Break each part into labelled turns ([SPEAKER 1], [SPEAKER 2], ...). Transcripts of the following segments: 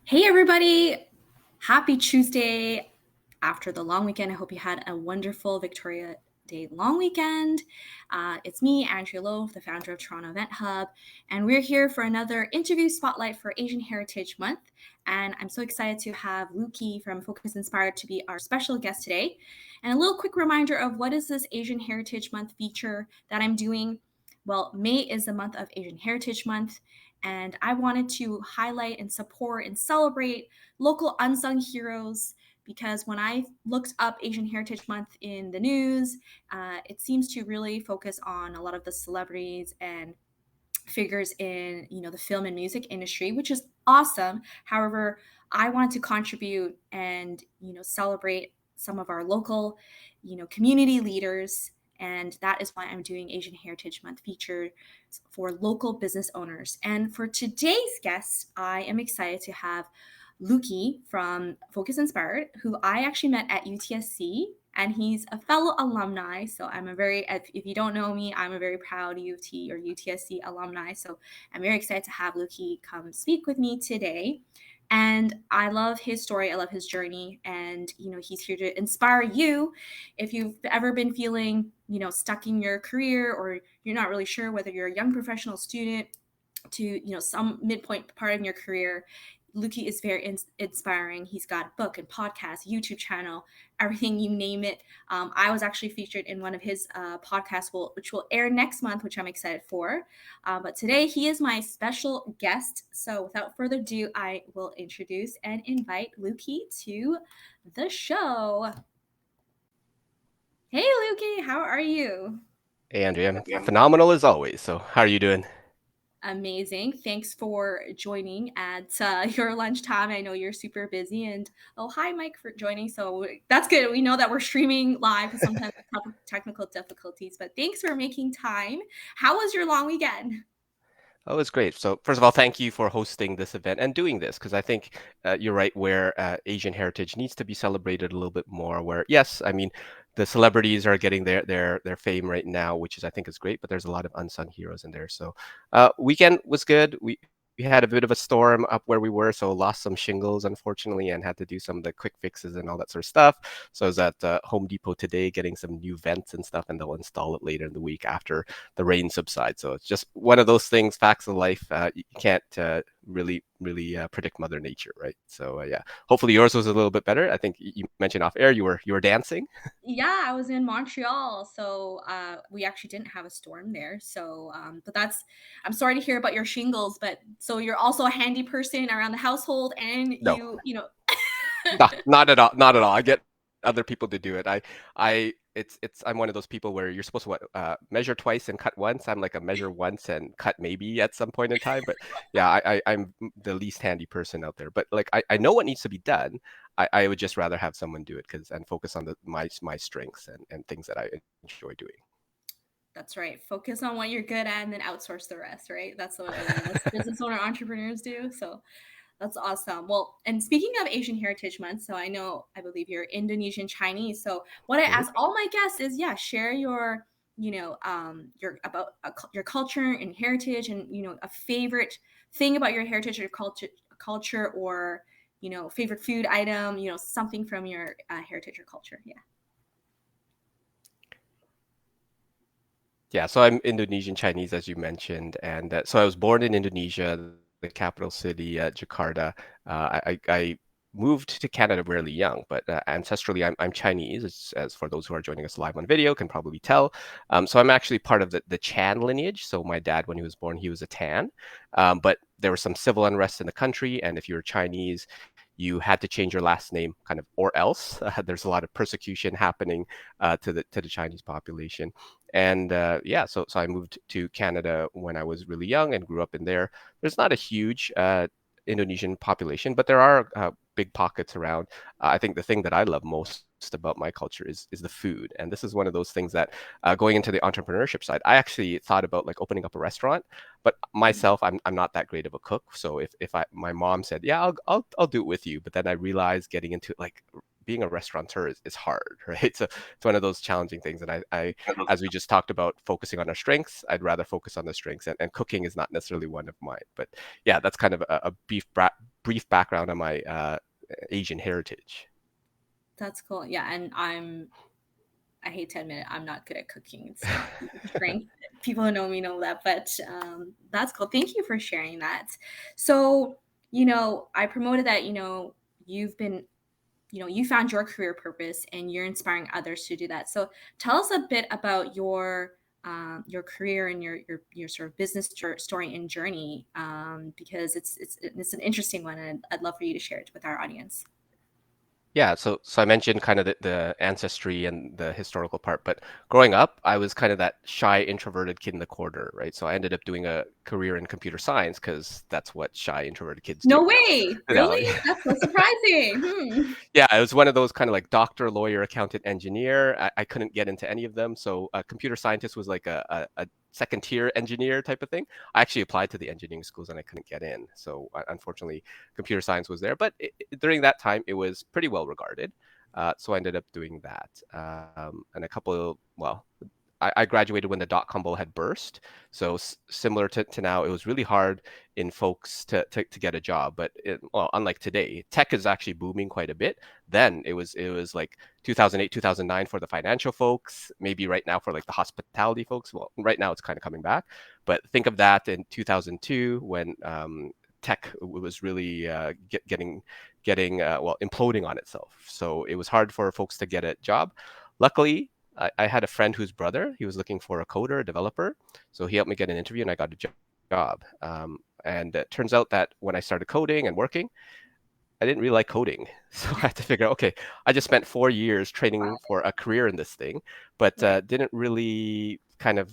[SPEAKER 1] Hey, everybody. Happy Tuesday after the long weekend. I hope you had a wonderful Victoria Day long weekend. It's me, Andrea Lowe, the founder of Toronto Event Hub, and we're here for another interview spotlight for Asian Heritage Month. And I'm so excited to have Luki from Focus Inspired to be our special guest today. And a little quick reminder of what is this Asian Heritage Month feature that I'm doing. Well, May is the month of Asian Heritage Month, and I wanted to highlight and support and celebrate local unsung heroes because when I looked up Asian Heritage Month in the news, it seems to really focus on a lot of the celebrities and figures in the film and music industry, which is awesome. However, I wanted to contribute and celebrate some of our local community leaders, and that is why I'm doing Asian Heritage Month feature for local business owners. And for today's guest, I am excited to have Luki from Focus Inspired, who I actually met at UTSC, and he's a fellow alumni. So if you don't know me, I'm a very proud U of T or UTSC alumni. So I'm very excited to have Luki come speak with me today. And I love his story. I love his journey. And, he's here to inspire you if you've ever been feeling, stuck in your career, or you're not really sure whether you're a young professional student to some midpoint part in your career. Luki is very inspiring. He's got a book and podcast, YouTube channel, everything you name it. I was actually featured in one of his podcasts, which will air next month, which I'm excited for. But today he is my special guest. So without further ado, I will introduce and invite Luki to the show. Hey, Luki, how are you?
[SPEAKER 2] Hey, Andrea, I'm phenomenal as always. So, how are you doing?
[SPEAKER 1] Amazing. Thanks for joining at your lunchtime. I know you're super busy. And oh, hi, Mike, for joining. So that's good. We know that we're streaming live because sometimes technical difficulties, but thanks for making time. How was your long weekend?
[SPEAKER 2] Oh, it's great. So, first of all, thank you for hosting this event and doing this because I think you're right where Asian heritage needs to be celebrated a little bit more. Where, yes, I mean, the celebrities are getting their fame right now, which is I think is great, but there's a lot of unsung heroes in there. So, weekend was good. We had a bit of a storm up where we were, so lost some shingles unfortunately, and had to do some of the quick fixes and all that sort of stuff. So I was at Home Depot today getting some new vents and stuff, and they'll install it later in the week after the rain subsides. So it's just one of those things, facts of life. You can't really predict Mother Nature, right? So yeah, hopefully yours was a little bit better. I think you mentioned off air you were dancing.
[SPEAKER 1] Yeah, I was in Montreal, so we actually didn't have a storm there. So, but I'm sorry to hear about your shingles. But so you're also a handy person around the household, and
[SPEAKER 2] No, not at all, not at all. I get other people to do it. I'm one of those people where you're supposed to measure twice and cut once. I'm like a measure once and cut maybe at some point in time. But yeah, I'm the least handy person out there. But like I know what needs to be done. I would just rather have someone do it and focus on my strengths and things that I enjoy doing.
[SPEAKER 1] That's right. Focus on what you're good at and then outsource the rest, right? That's what most business owner entrepreneurs do. So that's awesome. Well, and speaking of Asian Heritage Month, so I believe you're Indonesian Chinese. So what I
[SPEAKER 2] Mhm.
[SPEAKER 1] ask all my guests is, yeah, share your culture and heritage, and a favorite thing about your heritage or culture, or favorite food item, something from your heritage or culture. Yeah.
[SPEAKER 2] Yeah, so I'm Indonesian Chinese, as you mentioned, and so I was born in Indonesia, the capital city, Jakarta. I moved to Canada really young, but ancestrally, I'm Chinese, as for those who are joining us live on video can probably tell. So I'm actually part of the Chan lineage. So my dad, when he was born, he was a Tan, but there was some civil unrest in the country, and if you were Chinese, you had to change your last name, kind of, or else. There's a lot of persecution happening to the Chinese population. And yeah, so I moved to Canada when I was really young and grew up in there. There's not a huge Indonesian population, but there are big pockets around. I think the thing that I love most about my culture is the food, and this is one of those things that going into the entrepreneurship side, I actually thought about like opening up a restaurant, but myself, I'm not that great of a cook. So if my mom said, yeah, I'll do it with you, but then I realized getting into like being a restaurateur is hard, right? So it's one of those challenging things, and I as we just talked about focusing on our strengths, I'd rather focus on the strengths, and cooking is not necessarily one of mine. But yeah, that's kind of a brief background on my Asian heritage.
[SPEAKER 1] That's cool. Yeah, and I hate to admit it, I'm not good at cooking. It's not my strength. People who know me know that, but that's cool. Thank you for sharing that. So, I promoted that, you've been, you found your career purpose and you're inspiring others to do that. So, tell us a bit about your career and your sort of business story and journey, because it's an interesting one, and I'd love for you to share it with our audience.
[SPEAKER 2] Yeah, so I mentioned kind of the ancestry and the historical part, but growing up, I was kind of that shy, introverted kid in the corner, right? So I ended up doing a career in computer science because that's what shy, introverted kids do.
[SPEAKER 1] No way!
[SPEAKER 2] No,
[SPEAKER 1] Really? That's so surprising.
[SPEAKER 2] yeah, it was one of those kind of like doctor, lawyer, accountant, engineer. I couldn't get into any of them. So a computer scientist was like a second tier engineer type of thing. I actually applied to the engineering schools and I couldn't get in. So unfortunately, computer science was there. But during that time, it was pretty well regarded. So I ended up doing that. And a couple of, well, I graduated when the dot-com bubble had burst. So similar to now, it was really hard in folks to get a job. But well, unlike today, tech is actually booming quite a bit. Then it was like 2008, 2009 for the financial folks, maybe right now for like the hospitality folks. Well, right now it's kind of coming back. But think of that in 2002 when tech was really getting well, imploding on itself. So it was hard for folks to get a job. Luckily, I had a friend whose brother, he was looking for a coder, a developer. So he helped me get an interview and I got a job. And it turns out that when I started coding and working, I didn't really like coding. So I had to figure out, okay, I just spent 4 years training for a career in this thing, but
[SPEAKER 1] Right.
[SPEAKER 2] didn't really kind of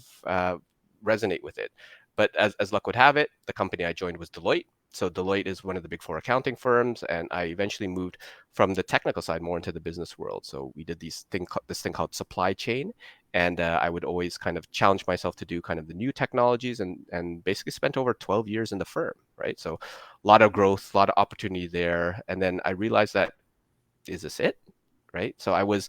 [SPEAKER 2] resonate with it. But as luck would have it, the company I joined was Deloitte. So Deloitte is one of the big four accounting firms, and I eventually moved from the technical side more into the business world. So we did this thing called supply chain, and I would always kind of challenge myself to do kind of the new technologies, and basically spent over 12 years in the firm, right? So a lot of growth, a lot of opportunity there. And then I realized that, is this it? Right. So I was,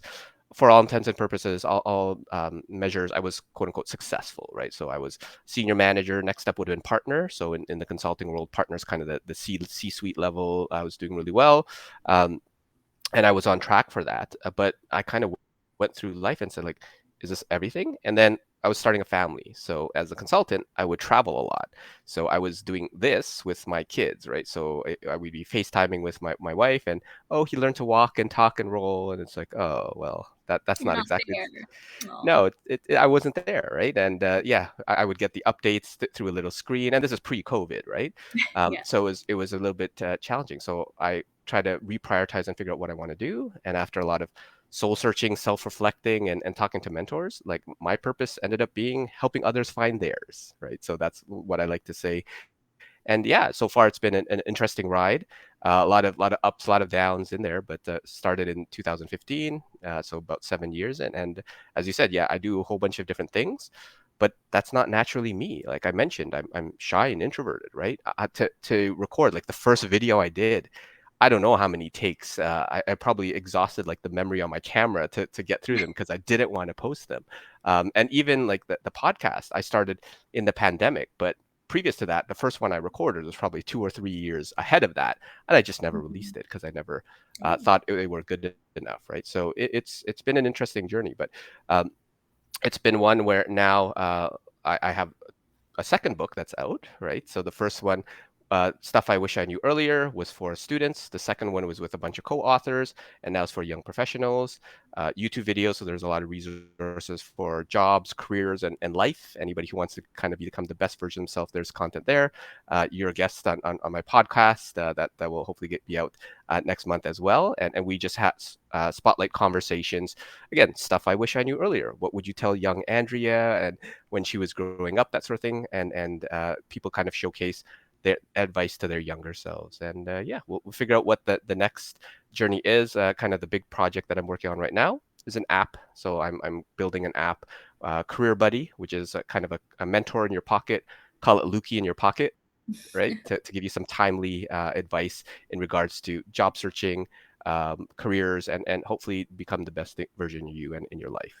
[SPEAKER 2] for all intents and purposes, all measures, I was quote unquote successful, right? So I was senior manager. Next step would have been partner. So in the consulting world, partner is kind of the C-suite level. I was doing really well. Um, and I was on track for that. But I kind of went through life and said, like, is this everything? And then I was starting a family. So as a consultant, I would travel a lot. So I was doing this with my kids, right? So I would be FaceTiming with my wife, and oh, he learned to walk and talk and roll, and it's like, oh, well, that's
[SPEAKER 1] You're
[SPEAKER 2] not
[SPEAKER 1] not
[SPEAKER 2] exactly.
[SPEAKER 1] there. Oh.
[SPEAKER 2] No, I wasn't there, right? And yeah, I would get the updates through a little screen, and this is pre-COVID, right?
[SPEAKER 1] Yeah.
[SPEAKER 2] So it was a little bit challenging. So I try to reprioritize and figure out what I want to do. And after a lot of soul searching, self-reflecting, and talking to mentors, like my purpose ended up being helping others find theirs, right? So that's what I like to say. And yeah, so far it's been an interesting ride. A lot of ups, a lot of downs in there, but started in 2015, so about 7 years. And as you said, yeah, I do a whole bunch of different things, but that's not naturally me. Like I mentioned, I'm shy and introverted, right? To record like the first video I did, I don't know how many takes. I probably exhausted like the memory on my camera to get through them because I didn't want to post them. And even like the podcast, I started in the pandemic, but previous to that, the first one I recorded was probably 2 or 3 years ahead of that, and I just never
[SPEAKER 1] Mhm.
[SPEAKER 2] released it because I never
[SPEAKER 1] Oh.
[SPEAKER 2] thought they were good enough, right? So it's been an interesting journey, but um, it's been one where now I have a second book that's out, right? So the first one, Stuff I Wish I Knew Earlier, was for students. The second one was with a bunch of co-authors, and now it's for young professionals. YouTube videos, so there's a lot of resources for jobs, careers, and life. Anybody who wants to kind of become the best version of themselves, there's content there. You're a guest on my podcast that will hopefully be out next month as well. And we just had spotlight conversations. Again, stuff I wish I knew earlier. What would you tell young Andrea? And when she was growing up, that sort of thing, and people kind of showcase their advice to their younger selves. And yeah, we'll figure out what the next journey is. Kind of the big project that I'm working on right now is an app. So I'm building an app, Career Buddy, which is kind of a mentor in your pocket. Call it Luki in your pocket, right? To give you some timely advice in regards to job searching, careers, and hopefully become the best version of you and in your life.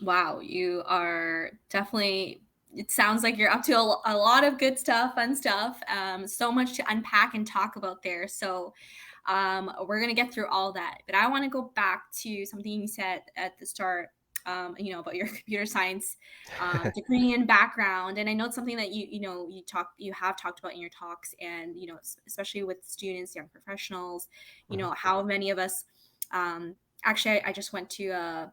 [SPEAKER 1] Wow, you are definitely it sounds like you're up to a lot of good stuff, fun stuff. So much to unpack and talk about there. So we're gonna get through all that, but I want to go back to something you said at the start. About your computer science degree and background, and I know it's something that you have talked about in your talks, and especially with students, young professionals.
[SPEAKER 2] Mhm,
[SPEAKER 1] How many of us. Actually, I just went to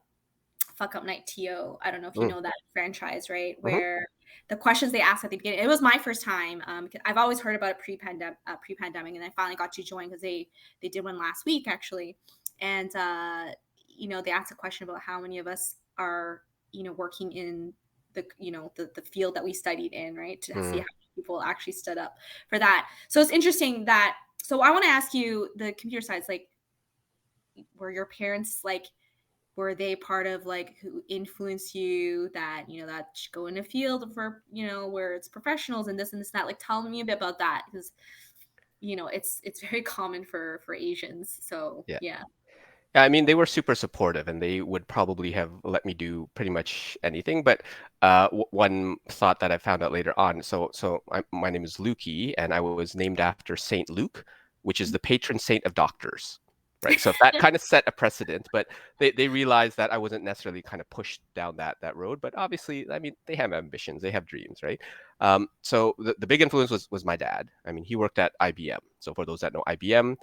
[SPEAKER 1] Fuck Up Night TO. I don't know if you
[SPEAKER 2] mm,
[SPEAKER 1] know that franchise, right?
[SPEAKER 2] mhm,
[SPEAKER 1] Where the questions they asked at the beginning, it was my first time. I've always heard about it pre-pandemic, and I finally got to join because they did one last week actually, and they asked a question about how many of us are working in the field that we studied in, right? To see how
[SPEAKER 2] mm.
[SPEAKER 1] many people actually stood up for that. So it's interesting that. So I want to ask you the computer science, like, were your parents like, were they part of like who influenced you that that should go in a field for where it's professionals and this and that? Like, tell me a bit about that, because it's very common for Asians. So
[SPEAKER 2] Yeah.
[SPEAKER 1] yeah.
[SPEAKER 2] Yeah, I mean, they were super supportive and they would probably have let me do pretty much anything. But one thought that I found out later on, my name is Luki and I was named after Saint Luke, which is the patron saint of doctors, right? So that kind of set a precedent, but they realized that I wasn't necessarily kind of pushed down that road. But obviously, I mean, they have ambitions, they have dreams, right? So the big influence was my dad. I mean, he worked at IBM. So for those that know IBM,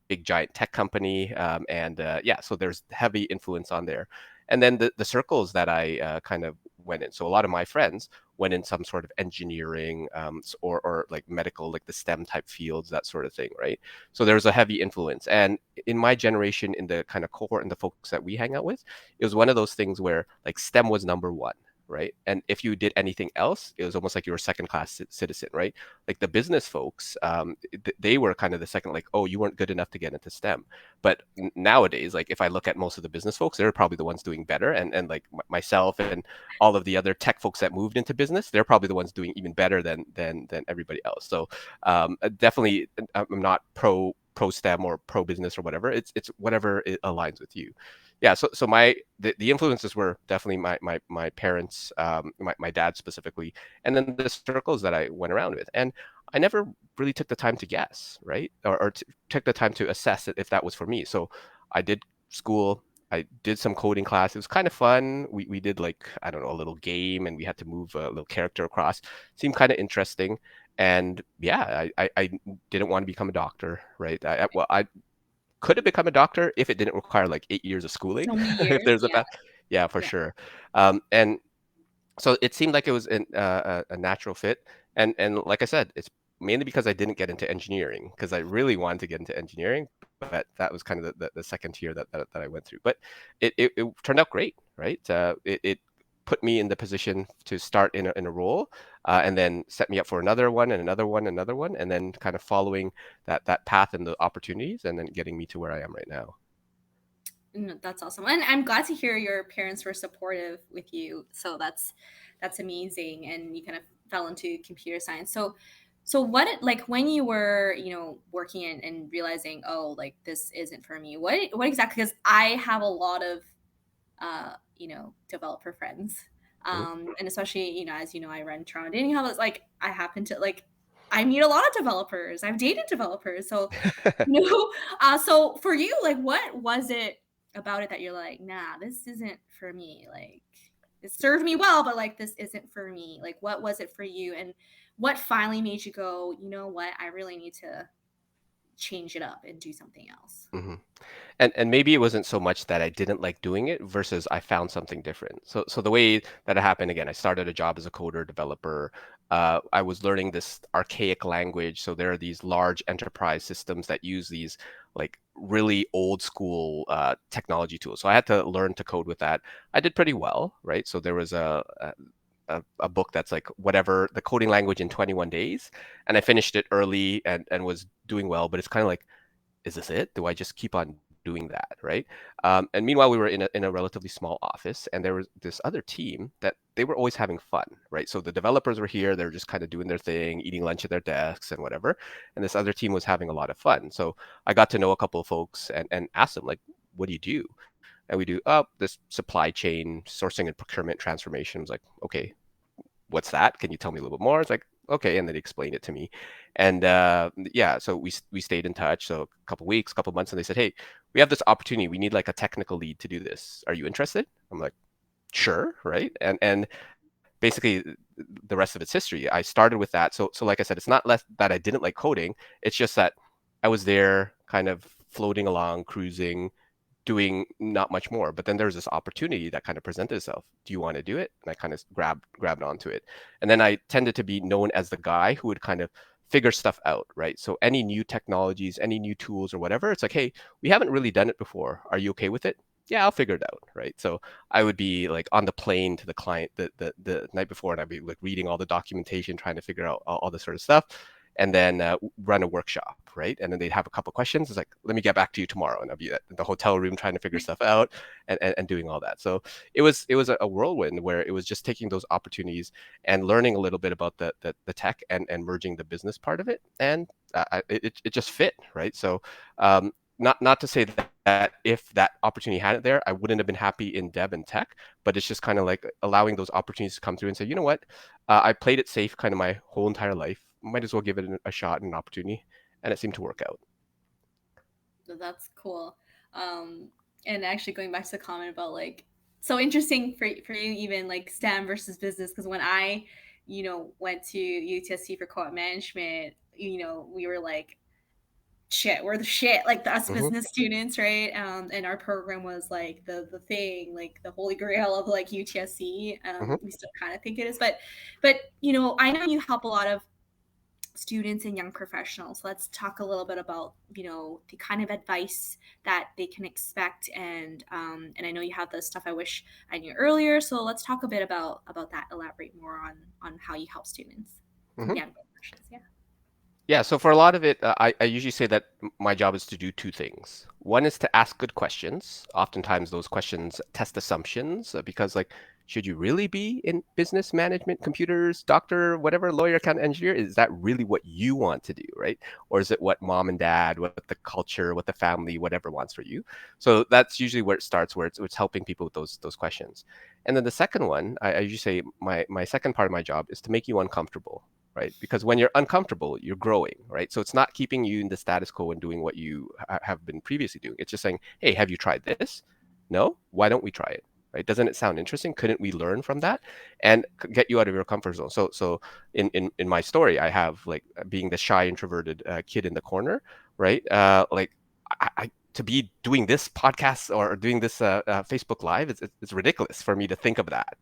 [SPEAKER 2] big giant tech company, and yeah, so there's heavy influence on there. And then the circles that I kind of went in. So a lot of my friends went in some sort of engineering, or like medical, like the STEM type fields, that sort of thing, right? So there's a heavy influence. And in my generation, in the kind of cohort and the folks that we hang out with, it was one of those things where like STEM was number one, right? And if you did anything else, it was almost like you were second class citizen, right? Like the business folks, they were kind of the second, like, oh, you weren't good enough to get into STEM. But nowadays, like if I look at most of the business folks, they're probably the ones doing better. And like myself and all of the other tech folks that moved into business, they're probably the ones doing even better than everybody else. So definitely, I'm not pro STEM or pro business or whatever. It's whatever it aligns with you. Yeah, so the influences were definitely my parents, my dad specifically, and then the circles that I went around with. And I never really took the time to guess, right? Or took the time to assess it if that was for me. So I did school, I did some coding class. It was kind of fun. We did like, I don't know, a little game and we had to move a little character across. Seemed kind of interesting. And yeah, I didn't want to become a doctor, right? Well, I could have become a doctor if it didn't require like 8 years of schooling.
[SPEAKER 1] So many
[SPEAKER 2] If
[SPEAKER 1] years,
[SPEAKER 2] there's a
[SPEAKER 1] yeah.
[SPEAKER 2] yeah, for
[SPEAKER 1] Yeah.
[SPEAKER 2] sure. And so it seemed like it was a natural fit. And like I said, it's mainly because I didn't get into engineering because I really wanted to get into engineering, but that was kind of the second tier that I went through. But it turned out great, right? It put me in the position to start in a role, and then set me up for another one and another one, another one, and then kind of following that path and the opportunities, and then getting me to where I am right now.
[SPEAKER 1] That's awesome, and I'm glad to hear your parents were supportive with you. So that's amazing, and you kind of fell into computer science. So what like when you were working and realizing, oh, like this isn't for me, what exactly? Because I have a lot of developer friends.
[SPEAKER 2] Mhm.
[SPEAKER 1] And especially, as I run Toronto Dating Hub, it's like I happen to like I meet a lot of developers. I've dated developers. So, so for you, like what was it about it that you're like, nah, this isn't for me? Like it served me well, but like this isn't for me. Like what was it for you? And what finally made you go, you know what, I really need to change it up and do something else?
[SPEAKER 2] Mhm. And maybe it wasn't so much that I didn't like doing it versus I found something different. So the way that it happened again, I started a job as a coder developer. I was learning this archaic language. So there are these large enterprise systems that use these like really old school technology tools. So I had to learn to code with that. I did pretty well, right? So there was a book that's like whatever the coding language in 21 days, and I finished it early and was doing well. But it's kind of like, is this it? Do I just keep on doing that, right? And meanwhile, we were in a relatively small office, and there was this other team that they were always having fun, right? So the developers were here, they're just kind of doing their thing, eating lunch at their desks and whatever. And this other team was having a lot of fun. So I got to know a couple of folks and asked them, like, what do you do? And we do this supply chain sourcing and procurement transformation. I was like, okay, what's that? Can you tell me a little bit more? It's like, okay, and then he explained it to me. And yeah, so we stayed in touch. So a couple weeks, couple months, and they said, hey, we have this opportunity. We need like a technical lead to do this. Are you interested? I'm like, sure, right? And basically the rest of it's history. I started with that. So like I said, it's not less that I didn't like coding. It's just that I was there kind of floating along, cruising, doing not much more. But then there's this opportunity that kind of presented itself. Do you want to do it? And I kind of grabbed onto it. And then I tended to be known as the guy who would kind of figure stuff out, right? So any new technologies, any new tools or whatever, it's like, hey, we haven't really done it before. Are you okay with it? Yeah, I'll figure it out, right? So I would be like on the plane to the client the night before, and I'd be like reading all the documentation, trying to figure out all this sort of stuff, and then run a workshop, right? And then they'd have a couple questions. It's like, let me get back to you tomorrow, and I'll be at the hotel room trying to figure stuff out and doing all that. So it was a whirlwind where it was just taking those opportunities and learning a little bit about the tech and merging the business part of it, and it just fit, right? So not to say that if that opportunity hadn't there, I wouldn't have been happy in dev and tech, but it's just kind of like allowing those opportunities to come through and say, you know what, I played it safe kind of my whole entire life. Might as well give it a shot and an opportunity, and it seemed to work out.
[SPEAKER 1] That's cool. Um, and actually going back to the comment about like, so interesting for you even like STEM versus business, because when I, went to UTSC for co-op management, we were like, shit, we're the shit, like the us
[SPEAKER 2] Hmm.
[SPEAKER 1] business students, right? And our program was like the thing, like the holy grail of like UTSC.
[SPEAKER 2] Hmm.
[SPEAKER 1] We still kind of think it is, but I know you help a lot of students and young professionals. Let's talk a little bit about the kind of advice that they can expect, and I know you have the stuff I wish I knew earlier. So let's talk a bit about that. Elaborate more on how you help students and
[SPEAKER 2] Hmm.
[SPEAKER 1] young professionals. Yeah.
[SPEAKER 2] Yeah, so for a lot of it, I usually say that my job is to do two things. One is to ask good questions. Oftentimes, those questions test assumptions because, like, should you really be in business management, computers, doctor, whatever, lawyer, accountant, engineer? Is that really what you want to do, right? Or is it what mom and dad, what the culture, what the family, whatever wants for you? So that's usually where it starts, where it's helping people with those questions. And then the second one, I usually say my second part of my job is to make you uncomfortable, right? Because when you're uncomfortable, you're growing, right? So it's not keeping you in the status quo and doing what you have been previously doing. It's just saying, hey, have you tried this? No? Why don't we try it? Right? Doesn't it sound interesting? Couldn't we learn from that and get you out of your comfort zone? So in my story, I have like being the shy, introverted kid in the corner, right? Like I to be doing this podcast or doing this Facebook Live, it's ridiculous for me to think of that.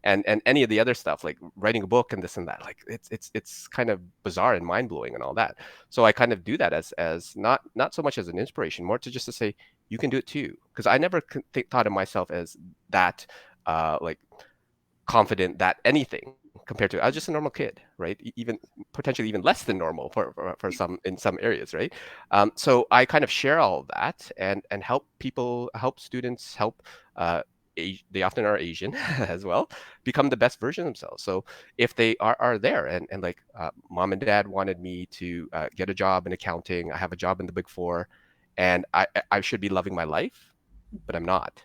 [SPEAKER 2] And any of the other stuff like writing a book and this and that, like it's kind of bizarre and mind blowing and all that. So I kind of do that as not so much as an inspiration, more to just to say you can do it too, because I never thought of myself as that like confident that anything compared to I was just a normal kid, right? Even potentially even less than normal for some in some areas, right? So I kind of share all of that and help people, help students, help they often are Asian as well, become the best version of themselves. So if they are there and like mom and dad wanted me to get a job in accounting, I have a job in the Big Four, and I should be loving my life, but I'm not,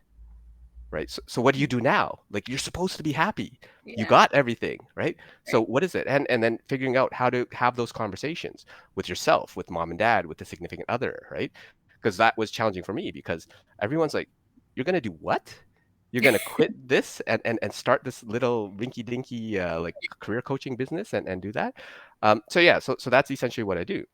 [SPEAKER 2] right? So what do you do now? Like you're supposed to be happy. You
[SPEAKER 1] Yeah.
[SPEAKER 2] got everything, right? So
[SPEAKER 1] Right.
[SPEAKER 2] what is it? And then figuring out how to have those conversations with yourself, with mom and dad, with the significant other, right? Because that was challenging for me because everyone's like, you're gonna do what? You're gonna quit this and start this little rinky dinky like career coaching business and do that. So yeah, so that's essentially what I do.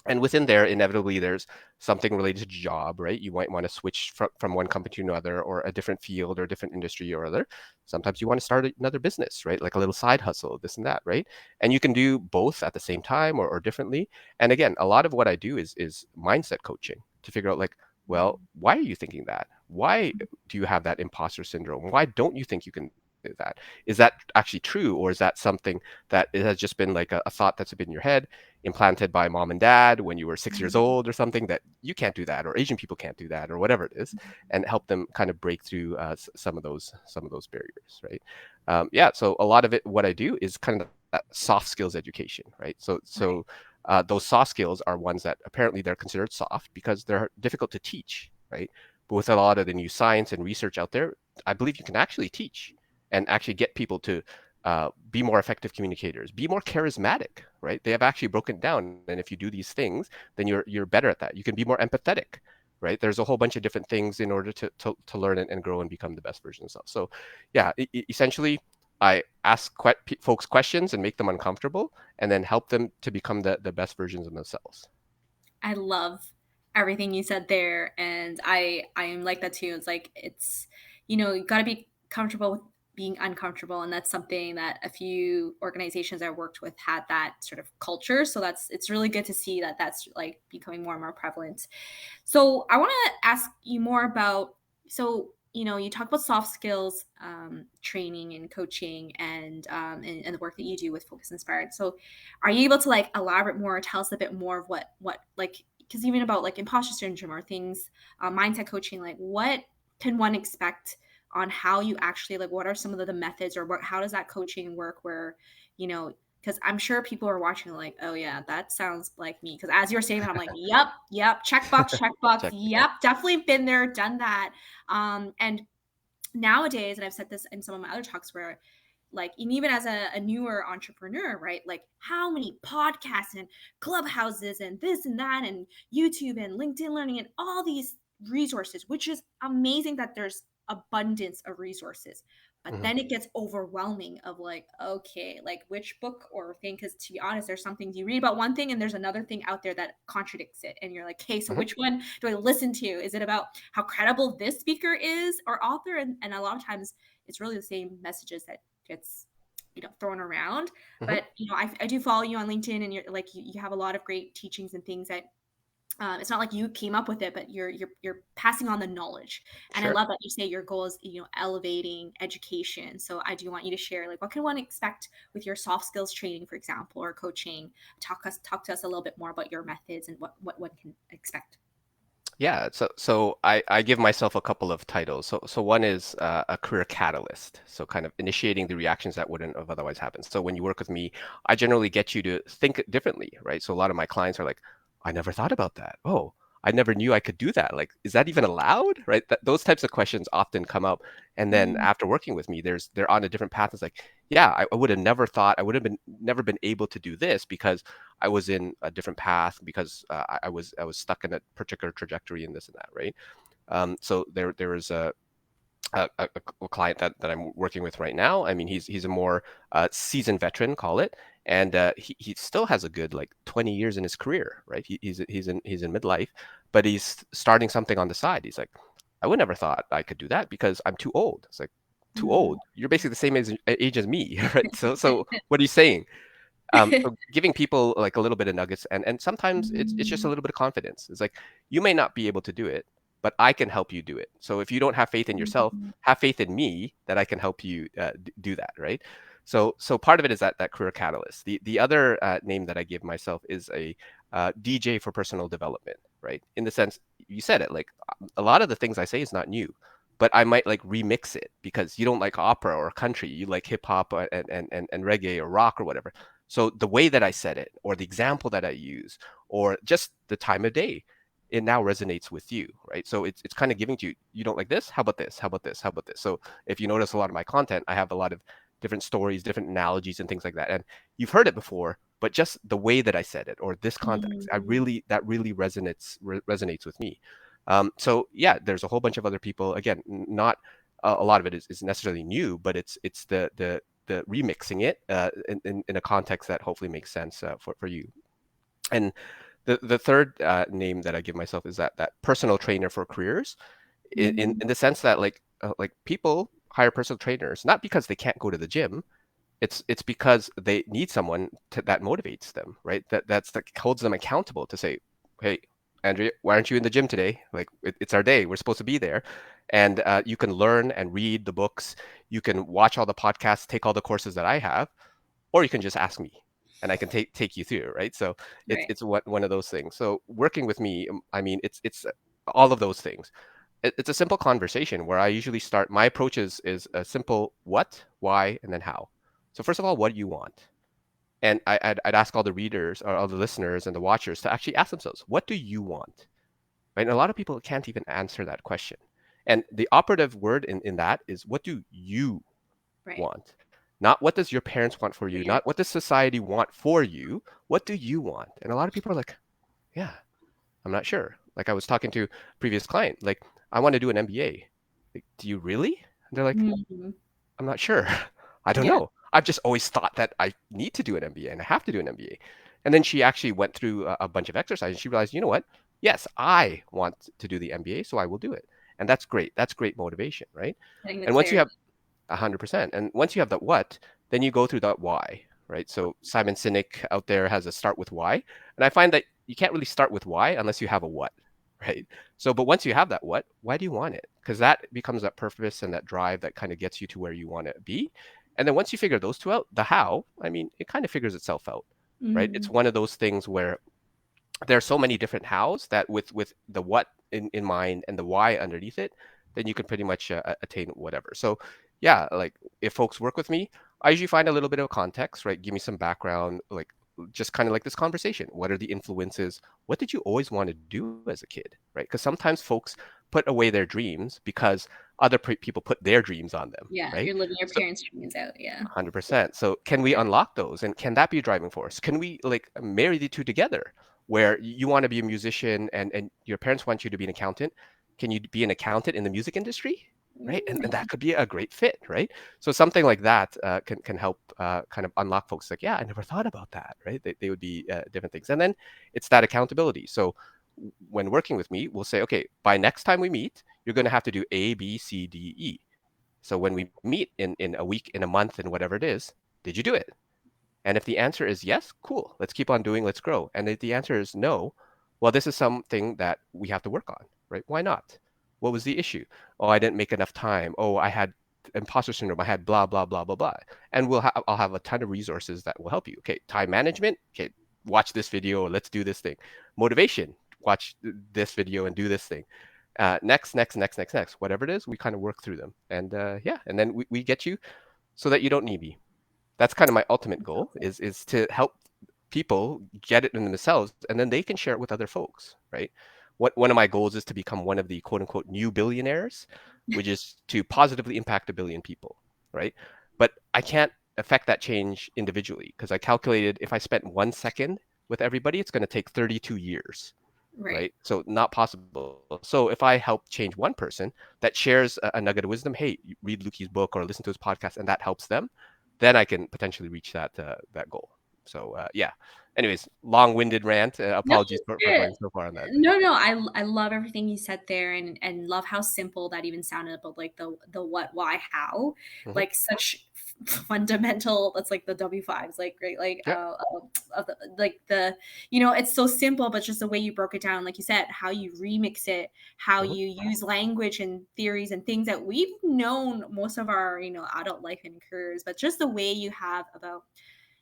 [SPEAKER 2] And within there, inevitably, there's something related to job, right? You might want to switch from one company to another or a different field or a different industry or other. Sometimes you want to start another business, right? Like a little side hustle, this and that, right? And you can do both at the same time or differently. And again, a lot of what I do is mindset coaching to figure out like, well, why are you thinking that? Why do you have that imposter syndrome? Why don't you think you can do that? Is that actually true? Or is that something that it has just been like a thought that's been in your head, implanted by mom and dad when you were 6 years old or something, that you can't do that or Asian people can't do that or whatever it is, and help them kind of break through some of those barriers, right? Yeah, so a lot of it, what I do is kind of that soft skills education, right? So
[SPEAKER 1] Right.
[SPEAKER 2] so those soft skills are ones that apparently they're considered soft because they're difficult to teach, right? But with a lot of the new science and research out there, I believe you can actually teach and actually get people to be more effective communicators, be more charismatic, right? They have actually broken down, and if you do these things, then you're better at that. You can be more empathetic, right? There's a whole bunch of different things in order to learn and grow and become the best version of self. So, yeah, essentially, I ask folks questions and make them uncomfortable, and then help them to become the best versions of themselves.
[SPEAKER 1] I love everything you said there, and I am like that too. It's like it's you got to be comfortable with being uncomfortable, and that's something that a few organizations I worked with had that sort of culture. So it's really good to see that that's like becoming more and more prevalent. So I want to ask you more about you talk about soft skills training and coaching and the work that you do with Focus Inspired. So are you able to like elaborate more, tell us a bit more of what like because even about like imposter syndrome or things, mindset coaching, like what can one expect on how you actually like what are some of the methods or how does that coaching work where you know because I'm sure people are watching like, oh yeah, that sounds like me. Because as you're saying that, I'm like, yep, check box,
[SPEAKER 2] Check. Yeah.
[SPEAKER 1] yep, definitely been there, done that. And nowadays, and I've said this in some of my other talks where like and even as a newer entrepreneur, right? Like how many podcasts and clubhouses and this and that and YouTube and LinkedIn learning and all these resources, which is amazing that there's abundance of resources. But
[SPEAKER 2] Hmm.
[SPEAKER 1] then it gets overwhelming of like, okay, like which book or thing? Because to be honest, there's some things you read about one thing and there's another thing out there that contradicts it. And you're like, okay, so
[SPEAKER 2] Hmm.
[SPEAKER 1] which one do I listen to? Is it about how credible this speaker is or author? And a lot of times it's really the same messages that gets thrown around.
[SPEAKER 2] Hmm.
[SPEAKER 1] But I do follow you on LinkedIn, and you're like you have a lot of great teachings and things that it's not like you came up with it, but you're passing on the knowledge. And I
[SPEAKER 2] Sure.
[SPEAKER 1] love that you say your goal is elevating education. So I do want you to share like what can one expect with your soft skills training, for example, or coaching. Talk to us a little bit more about your methods and what one can expect.
[SPEAKER 2] Yeah, so I give myself a couple of titles. So one is a career catalyst. So kind of initiating the reactions that wouldn't have otherwise happened. So when you work with me, I generally get you to think differently, right? So a lot of my clients are like, I never thought about that. Oh, I never knew I could do that. Like, is that even allowed? Right? Those types of questions often come up. And then
[SPEAKER 1] Mm,
[SPEAKER 2] after working with me, they're on a different path. It's like, yeah, I would have never thought I would have been never been able to do this because I was in a different path because I was stuck in a particular trajectory and this and that, right? So there was a client that I'm working with right now. I mean, he's a more seasoned veteran, call it, and he still has a good like 20 years in his career, right? He's in midlife, but he's starting something on the side. He's like, I would never thought I could do that because I'm too old. It's like, too
[SPEAKER 1] mm.
[SPEAKER 2] old? You're basically the same age as me, right? So what are you saying? So giving people like a little bit of nuggets, and sometimes it's just a
[SPEAKER 1] Mm,
[SPEAKER 2] little bit of confidence. It's like you may not be able to do it, but I can help you do it. So if you don't have faith in yourself,
[SPEAKER 1] mm,
[SPEAKER 2] have faith in me that I can help you do that, right? So part of it is that career catalyst. The other name that I give myself is a DJ for personal development, right? In the sense you said it, like a lot of the things I say is not new. But I might like remix it because you don't like opera or country, you like hip hop and reggae or rock or whatever. So the way that I said it, or the example that I use, or just the time of day, it now resonates with you, right? So it's kind of giving to you. You don't like this? How about this? How about this? How about this? So if you notice a lot of my content, I have a lot of different stories, different analogies, and things like that. And you've heard it before, but just the way that I said it, or this context,
[SPEAKER 1] mm.
[SPEAKER 2] that really resonates with me. So yeah, there's a whole bunch of other people. Again, not a lot of it is necessarily new, but it's the remixing it in a context that hopefully makes sense for you. And the third name that I give myself is that personal trainer for careers,
[SPEAKER 1] Mm,
[SPEAKER 2] in the sense that like people hire personal trainers not because they can't go to the gym. It's because they need someone that motivates them, right? That holds them accountable to say, hey, Andrea, why aren't you in the gym today? Like it's our day. We're supposed to be there. And you can learn and read the books. You can watch all the podcasts, take all the courses that I have, or you can just ask me and I can take you through, right? So
[SPEAKER 1] right.
[SPEAKER 2] it's one of those things. So working with me, I mean, it's all of those things. It's a simple conversation where I usually start. My approach is a simple what, why, and then how. So first of all, what do you want? And I'd ask all the readers or all the listeners and the watchers to actually ask themselves, what do you want? Right? And a lot of people can't even answer that question. And the operative word in that is, what do you
[SPEAKER 1] Right.
[SPEAKER 2] want? Not what does your parents want for
[SPEAKER 1] For
[SPEAKER 2] you,
[SPEAKER 1] your
[SPEAKER 2] not what does society want for you. What do you want? And a lot of people are like, yeah, I'm not sure. Like I was talking to a previous client, like, I want to do an MBA. Like, do you really? And they're like,
[SPEAKER 1] Mhm.
[SPEAKER 2] I'm not sure. I don't
[SPEAKER 1] Yeah.
[SPEAKER 2] know. I've just always thought that I need to do an MBA and I have to do an MBA. And then she actually went through a bunch of exercises and she realized, you know what? Yes, I want to do the MBA, so I will do it. And that's great. That's great motivation, right?
[SPEAKER 1] Getting the
[SPEAKER 2] And once you have
[SPEAKER 1] clarity.
[SPEAKER 2] 100%. And once you have that what, then you go through that why, right? So Simon Sinek out there has a start with why. And I find that you can't really start with why unless you have a what, right? So, but once you have that what, why do you want it? Because that becomes that purpose and that drive that kind of gets you to where you want to be. And then once you figure those two out, the how, I mean, it kind of figures itself out, right? It's
[SPEAKER 1] Mhm.
[SPEAKER 2] one of those things where there are so many different hows that with the what in mind and the why underneath it, then you can pretty much attain whatever. So yeah, like if folks work with me, I usually find a little bit of context, right? Give me some background, like just kind of like this conversation. What are the influences? What did you always want to do as a kid, right? Because sometimes folks put away their dreams because other people put their dreams on them,
[SPEAKER 1] Yeah,
[SPEAKER 2] right?
[SPEAKER 1] you're living your
[SPEAKER 2] So
[SPEAKER 1] parents' dreams out. Yeah.
[SPEAKER 2] 100%. So can we
[SPEAKER 1] Yeah.
[SPEAKER 2] unlock those? And can that be a driving force? Can we like marry the two together where you want to be a musician and your parents want you to be an accountant? Can you be an accountant in the music industry? Right. And
[SPEAKER 1] Mm.
[SPEAKER 2] that could be a great fit, right? So something like that can help kind of unlock folks like, yeah, I never thought about that, right? They would be different things. And then it's that accountability. So when working with me, we'll say, okay, by next time we meet, you're going to have to do A, B, C, D, E. So when we meet in a week, in a month, and whatever it is, did you do it? And if the answer is yes, cool, let's keep on doing, let's grow. And if the answer is no, well, this is something that we have to work on, right? Why not? What was the issue? Oh, I didn't make enough time. Oh, I had imposter syndrome. I had blah, blah, blah, blah, blah. And I'll have a ton of resources that will help you. Okay, time management. Okay, watch this video. Let's do this thing. Motivation. Watch this video and do this thing. Next, whatever it is, we kind of work through them. And yeah, and then we get you so that you don't need me. That's kind of my ultimate goal is to help people get it in themselves and then they can share it with other folks, right? One of my goals is to become one of the quote unquote new billionaires, which is to positively impact 1 billion people, right? But I can't affect that change individually because I calculated if I spent 1 second with everybody, it's going to take 32 years,
[SPEAKER 1] Right.
[SPEAKER 2] right? So not possible. So if I help change one person that shares a nugget of wisdom, hey, read Luki's book or listen to his podcast, and that helps them, then I can potentially reach that goal. So yeah. Anyways, long-winded rant.
[SPEAKER 1] No,
[SPEAKER 2] Apologies
[SPEAKER 1] it's
[SPEAKER 2] for
[SPEAKER 1] good.
[SPEAKER 2] going so far on that.
[SPEAKER 1] No, no, I love everything you said there, and love how simple that even sounded about like the what, why, how,
[SPEAKER 2] Hmm.
[SPEAKER 1] like such fundamental. That's like the W5s, like right, like
[SPEAKER 2] Yeah.
[SPEAKER 1] of the like the it's so simple, but just the way you broke it down, like you said, how you remix it, how
[SPEAKER 2] Hmm.
[SPEAKER 1] you use language and theories and things that we've known most of our adult life and careers, but just the way you have about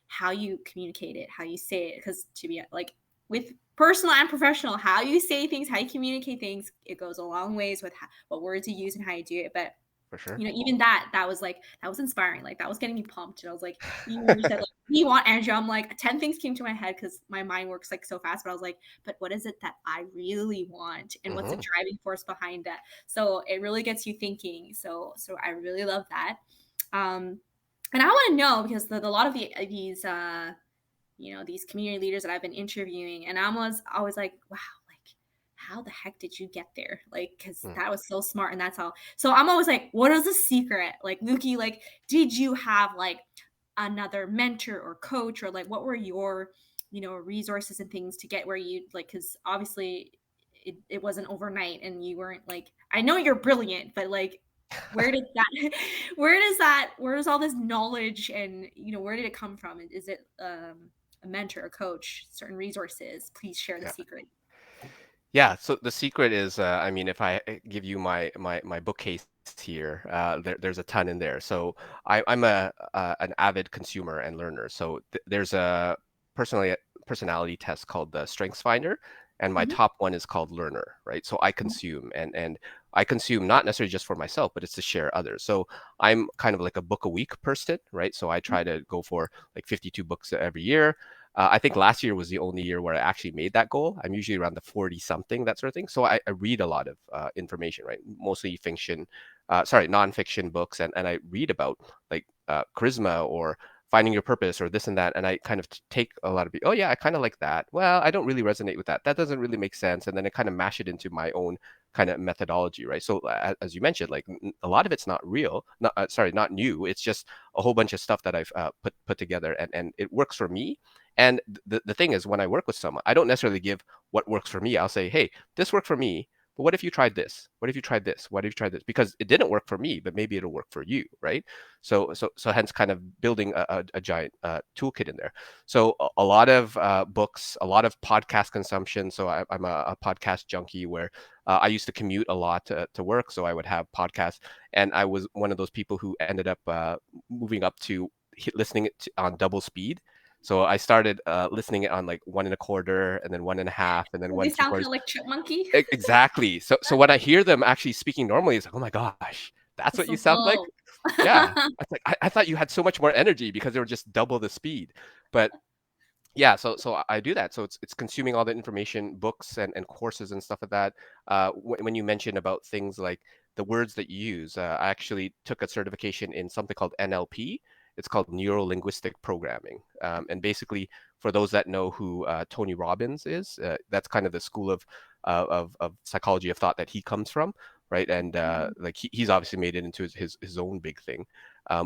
[SPEAKER 1] how you communicate it, how you say it. Because to be like with personal and professional, how you say things, how you communicate things, it goes a long ways with what words you use and how you do it. But
[SPEAKER 2] For sure.
[SPEAKER 1] even that was like that was inspiring. Like that was getting me pumped. And I was like, you said like, you want Andrew? I'm like, 10 things came to my head because my mind works like so fast. But I was like, but what is it that I really want, and what's the
[SPEAKER 2] Hmm.
[SPEAKER 1] driving force behind that? So it really gets you thinking. So I really love that. Um, and I want to know because a lot of these these community leaders that I've been interviewing, and I was always like, wow, like how the heck did you get there? Like, because
[SPEAKER 2] Mm.
[SPEAKER 1] that was so smart, and that's how. So I'm always like, what is the secret? Like, Luki, like, did you have like another mentor or coach, or like what were your resources and things to get where you like? Because obviously it wasn't overnight, and you weren't like, I know you're brilliant, but like where did that where does all this knowledge and where did it come from? Is it a mentor, a coach, certain resources? Please share the
[SPEAKER 2] Yeah.
[SPEAKER 1] secret.
[SPEAKER 2] Yeah, so the secret is, I mean, if I give you my bookcase here, there's a ton in there. So I'm an avid consumer and learner. So there's a personally personality test called the Strengths Finder, and my
[SPEAKER 1] Mhm.
[SPEAKER 2] top one is called Learner, right? So I consume and I consume not necessarily just for myself, but it's to share others. So I'm kind of like a book a week person, right? So I try to go for like 52 books every year. I think last year was the only year where I actually made that goal. I'm usually around the 40 something, that sort of thing. So I read a lot of information, right? Mostly fiction, nonfiction books, and I read about like charisma or finding your purpose or this and that. And I kind of take a lot of, oh yeah, I kind of like that. Well, I don't really resonate with that. That doesn't really make sense. And then I kind of mash it into my own kind of methodology, right? So as you mentioned, like a lot of it's not real, not new. It's just a whole bunch of stuff that I've put together, and it works for me. And the thing is, when I work with someone, I don't necessarily give what works for me. I'll say, hey, this worked for me, but what if you tried this? What if you tried this? What if you tried this? Because it didn't work for me, but maybe it'll work for you, right? So hence kind of building a giant toolkit in there. So a lot of books, a lot of podcast consumption. So I'm a podcast junkie where I used to commute a lot to work, so I would have podcasts, and I was one of those people who ended up moving up to listening it on double speed. So I started listening it on like 1.25, and then 1.5, and then
[SPEAKER 1] They
[SPEAKER 2] one three
[SPEAKER 1] sound kind
[SPEAKER 2] quarters.
[SPEAKER 1] of like chipmunky.
[SPEAKER 2] Exactly. So when I hear them actually speaking normally, it's like, oh my gosh, that's
[SPEAKER 1] It's
[SPEAKER 2] what you
[SPEAKER 1] so
[SPEAKER 2] sound like.
[SPEAKER 1] slow.
[SPEAKER 2] Yeah, it's like I thought you had so much more energy because they were just double the speed. But yeah, so I do that. So it's consuming all the information, books and courses and stuff like that. When you mentioned about things like the words that you use, I actually took a certification in something called NLP. It's called Neuro Linguistic Programming. And basically, for those that know who Tony Robbins is, that's kind of the school of psychology of thought that he comes from, right? And like he's obviously made it into his own big thing.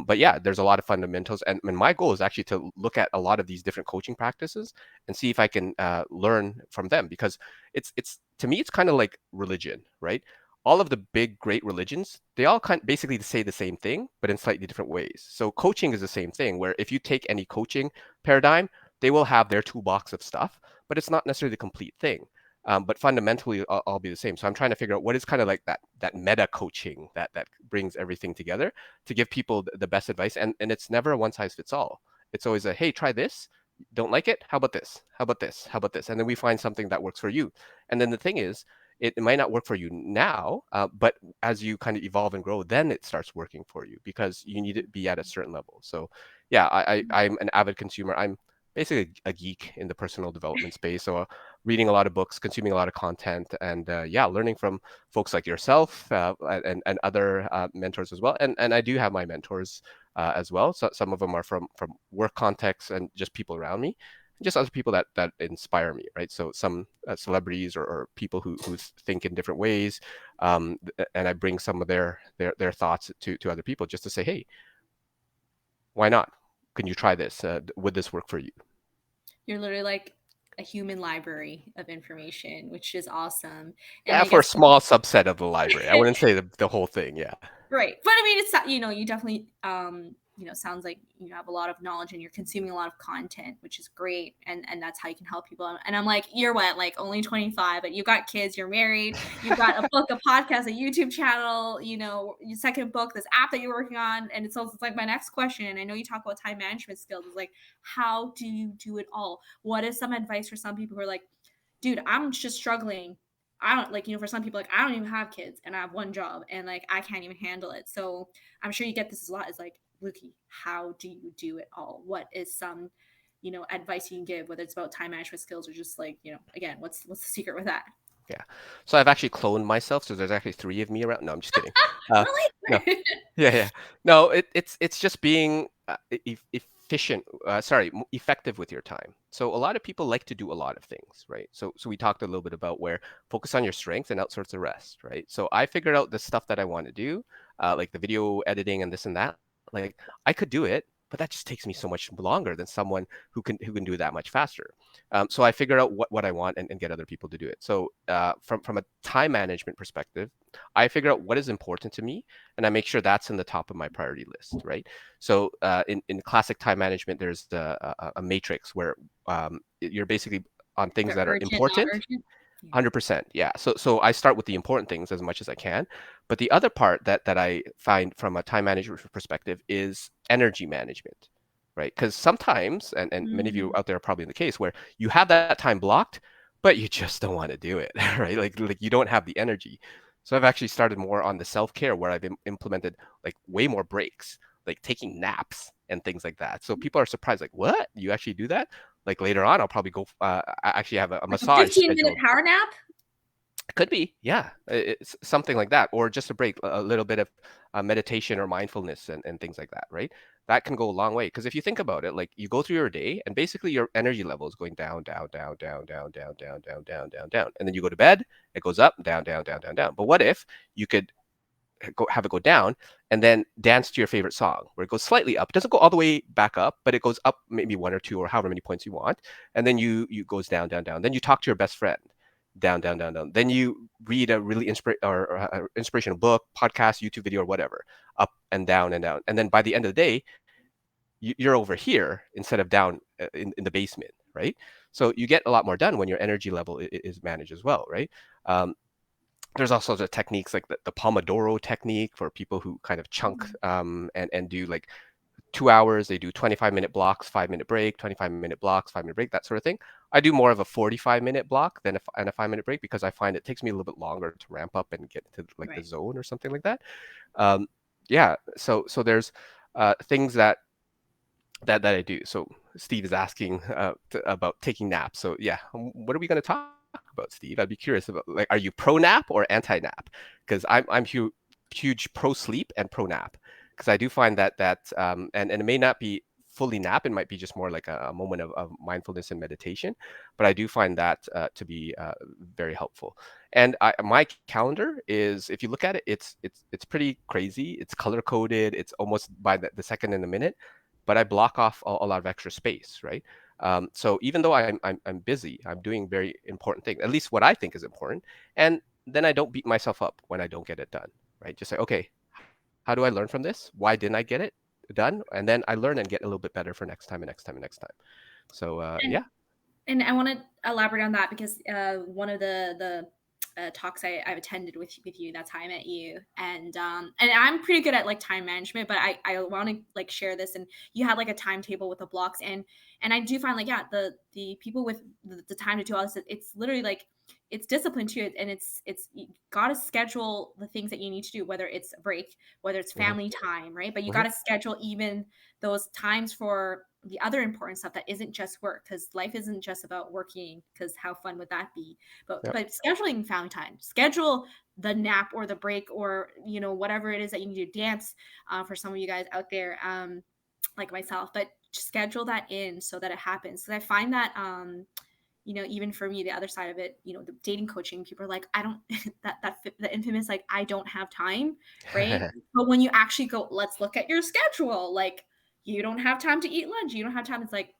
[SPEAKER 2] But yeah, there's a lot of fundamentals, and my goal is actually to look at a lot of these different coaching practices and see if I can learn from them, because it's to me it's kind of like religion, right? All of the big great religions, they all kind basically say the same thing, but in slightly different ways. So coaching is the same thing, where if you take any coaching paradigm, they will have their toolbox of stuff, but it's not necessarily the complete thing. But fundamentally, I'll be the same. So I'm trying to figure out what is kind of like that meta coaching that brings everything together to give people the best advice. And it's never a one size fits all. It's always a, hey, try this. Don't like it? How about this? How about this? How about this? And then we find something that works for you. And then the thing is, it might not work for you now, but as you kind of evolve and grow, then it starts working for you because you need to be at a certain level. So yeah, I'm an avid consumer. I'm basically a geek in the personal development space. So reading a lot of books, consuming a lot of content, and yeah, learning from folks like yourself and other mentors as well. And I do have my mentors as well. So some of them are from work contexts and just people around me, and just other people that inspire me, right? So some celebrities or people who think in different ways, and I bring some of their thoughts to other people just to say, hey, why not? Can you try this? Would this work for you?
[SPEAKER 1] You're literally like a human library of information, which is awesome. And
[SPEAKER 2] Yeah,
[SPEAKER 1] I
[SPEAKER 2] for a
[SPEAKER 1] guess
[SPEAKER 2] small subset of the library. I wouldn't say the whole thing. Yeah.
[SPEAKER 1] right. But I mean, it's you definitely sounds like you have a lot of knowledge and you're consuming a lot of content, which is great. And that's how you can help people. And I'm like, you're what, like only 25, but you've got kids, you're married, you've got a book, a podcast, a YouTube channel, your second book, this app that you're working on. And it's like my next question. And I know you talk about time management skills. Is like, how do you do it all? What is some advice for some people who are like, dude, I'm just struggling. I don't like, for some people, like, I don't even have kids and I have one job and like, I can't even handle it. So I'm sure you get this a lot. Is like, Luki, how do you do it all? What is some, advice you can give, whether it's about time management skills or just like, again, what's the secret with that?
[SPEAKER 2] Yeah. So I've actually cloned myself. So there's actually three of me around. No, I'm just kidding. No.
[SPEAKER 1] Really?
[SPEAKER 2] Yeah, yeah. No, it's just being efficient. Effective with your time. So a lot of people like to do a lot of things, right? So we talked a little bit about where focus on your strengths and outsource the rest, right? So I figured out the stuff that I want to do, like the video editing and this and that. Like I could do it, but that just takes me so much longer than someone who can do that much faster. So I figured out what I want and get other people to do it. So from a time management perspective, I figure out what is important to me, and I make sure that's in the top of my priority list, right? So in classic time management, there's a matrix where you're basically on things
[SPEAKER 1] The
[SPEAKER 2] that are
[SPEAKER 1] urgent, not
[SPEAKER 2] important.
[SPEAKER 1] urgent. Yeah.
[SPEAKER 2] 100%. Yeah. So I start with the important things as much as I can. But the other part that I find from a time management perspective is energy management, right? Because sometimes, and many of you
[SPEAKER 1] Mm.
[SPEAKER 2] out there are probably in the case where you have that time blocked, but you just don't want to do it, right? Like you don't have the energy. So I've actually started more on the self-care where I've implemented like way more breaks, like taking naps and things like that. So people are surprised, like, what? You actually do that? Like later on, I'll probably go. I actually have a
[SPEAKER 1] Like a
[SPEAKER 2] massage
[SPEAKER 1] 15-minute
[SPEAKER 2] scheduled.
[SPEAKER 1] power nap?
[SPEAKER 2] Could be, yeah. It's something like that, or just a break, a little bit of meditation or mindfulness and things like that, right? That can go a long way. Because if you think about it, like you go through your day and basically your energy level is going down, down, down, down, down, down, down, down, down, down, down. And then you go to bed, it goes up, down, down, down, down, down. But what if you could have it go down and then dance to your favorite song where it goes slightly up. It doesn't go all the way back up, but it goes up maybe one or two or however many points you want. And then you goes down, down, down. Then you talk to your best friend. Down, down, down, down. Then you read a really inspirational book, podcast, YouTube video, or whatever, up and down and down. And then by the end of the day, you're over here instead of down in the basement, right? So you get a lot more done when your energy level is managed as well, right? Um, there's all sorts of techniques like the Pomodoro technique for people who kind of chunk and do like 2 hours. They do 25-minute blocks, 5-minute break, 25-minute blocks, 5-minute break, that sort of thing. I do more of a 45-minute block than a 5-minute break because I find it takes me a little bit longer to ramp up and get into like the
[SPEAKER 1] Right.
[SPEAKER 2] zone or something like that. Um, yeah, so there's things that I do. So Steve is asking about taking naps. So yeah, what are we going to talk about, Steve? I'd be curious about like, are you pro nap or anti nap? Because I'm huge pro sleep and pro nap because I do find and it may not be fully nap. It might be just more like a moment of mindfulness and meditation. But I do find that to be very helpful. And my calendar is, if you look at it, it's pretty crazy. It's color coded. It's almost by the second in the minute, but I block off a lot of extra space, right? So even though I'm busy, I'm doing very important things, at least what I think is important, and then I don't beat myself up when I don't get it done, right? Just say, okay, how do I learn from this? Why didn't I get it done? And then I learn and get a little bit better for next time and next time and next time. So
[SPEAKER 1] And
[SPEAKER 2] yeah.
[SPEAKER 1] and I want to elaborate on that because one of the talks I've attended with you, that's how I met you, and I'm pretty good at like time management, but I want to like share this. And you had like a timetable with the blocks, and I do find like, yeah, the people with the time to do all this, it's literally like it's discipline too, and it's you gotta schedule the things that you need to do, whether it's a break, whether it's
[SPEAKER 2] Hmm.
[SPEAKER 1] family time, right? But you
[SPEAKER 2] Hmm.
[SPEAKER 1] gotta schedule even those times for the other important stuff that isn't just work, because life isn't just about working, because how fun would that be? but
[SPEAKER 2] Yeah.
[SPEAKER 1] but scheduling family time, schedule the nap or the break, or whatever it is that you need to dance, for some of you guys out there, like myself, but schedule that in so that it happens. Because I find that even for me, the other side of it, the dating coaching, people are like, I don't the infamous, like, I don't have time, right? But when you actually go, let's look at your schedule, like, you don't have time to eat lunch, you don't have time. It's like,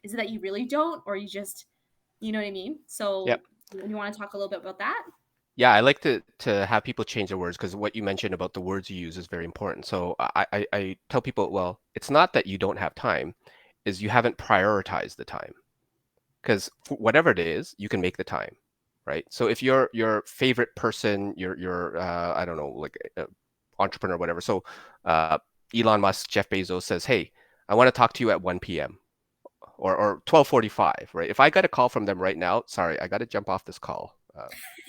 [SPEAKER 1] is it that you really don't, or you just, you know what I mean?
[SPEAKER 2] Yep.
[SPEAKER 1] So you want to talk a little bit about that?
[SPEAKER 2] Yeah, I like to have people change their words because what you mentioned about the words you use is very important. So I tell people, well, it's not that you don't have time, is you haven't prioritized the time. Because whatever it is, you can make the time, right? So if your favorite person, your I don't know, like entrepreneur, whatever. So uh, Elon Musk, Jeff Bezos says, "Hey, I want to talk to you at 1 p.m. or 12:45," right? If I got a call from them right now, sorry, I got to jump off this call.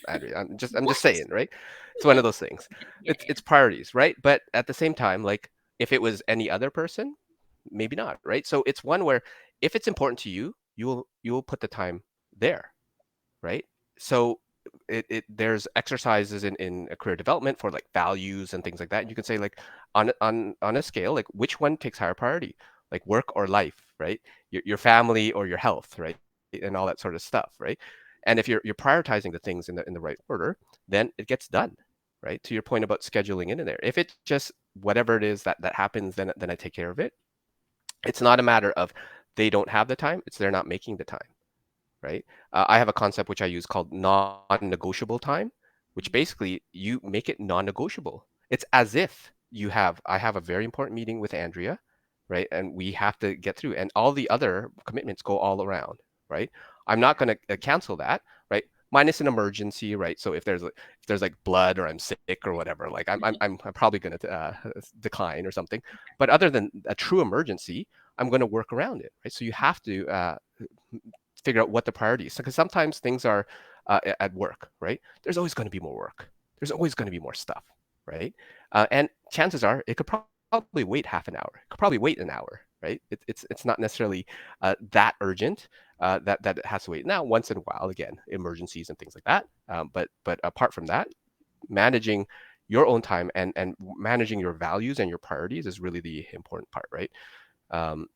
[SPEAKER 2] Andrea, I'm just
[SPEAKER 1] What?
[SPEAKER 2] saying, right? It's one of those things.
[SPEAKER 1] Yeah,
[SPEAKER 2] It's
[SPEAKER 1] yeah.
[SPEAKER 2] priorities, right? But at the same time, like if it was any other person, maybe not, right? So it's one where if it's important to you, you will put the time there, right? So it there's exercises in a career development for like values and things like that. And you can say like on a scale, like which one takes higher priority, like work or life, right? Your family or your health, right? And all that sort of stuff, right? And if you're prioritizing the things in the right order, then it gets done, right? To your point about scheduling in there. If it's just whatever it is that happens, then I take care of it. It's not a matter of they don't have the time, it's they're not making the time, right? I have a concept which I use called non-negotiable time, which basically you make it non-negotiable. It's as if I have a very important meeting with Andrea, right? And we have to get through, and all the other commitments go all around, right? I'm not going to cancel that, right? Minus an emergency, right? So if there's like blood or I'm sick or whatever, like I'm probably going to decline or something. But other than a true emergency, I'm going to work around it, right? So you have to figure out what the priority is. Because sometimes things are at work, right? There's always going to be more work. There's always going to be more stuff, right? And chances are it could probably wait half an hour. It could probably wait an hour, right? It's not necessarily that urgent that it has to wait. Now, once in a while, again, emergencies and things like that. But apart from that, managing your own time and managing your values and your priorities is really the important part, right? Um,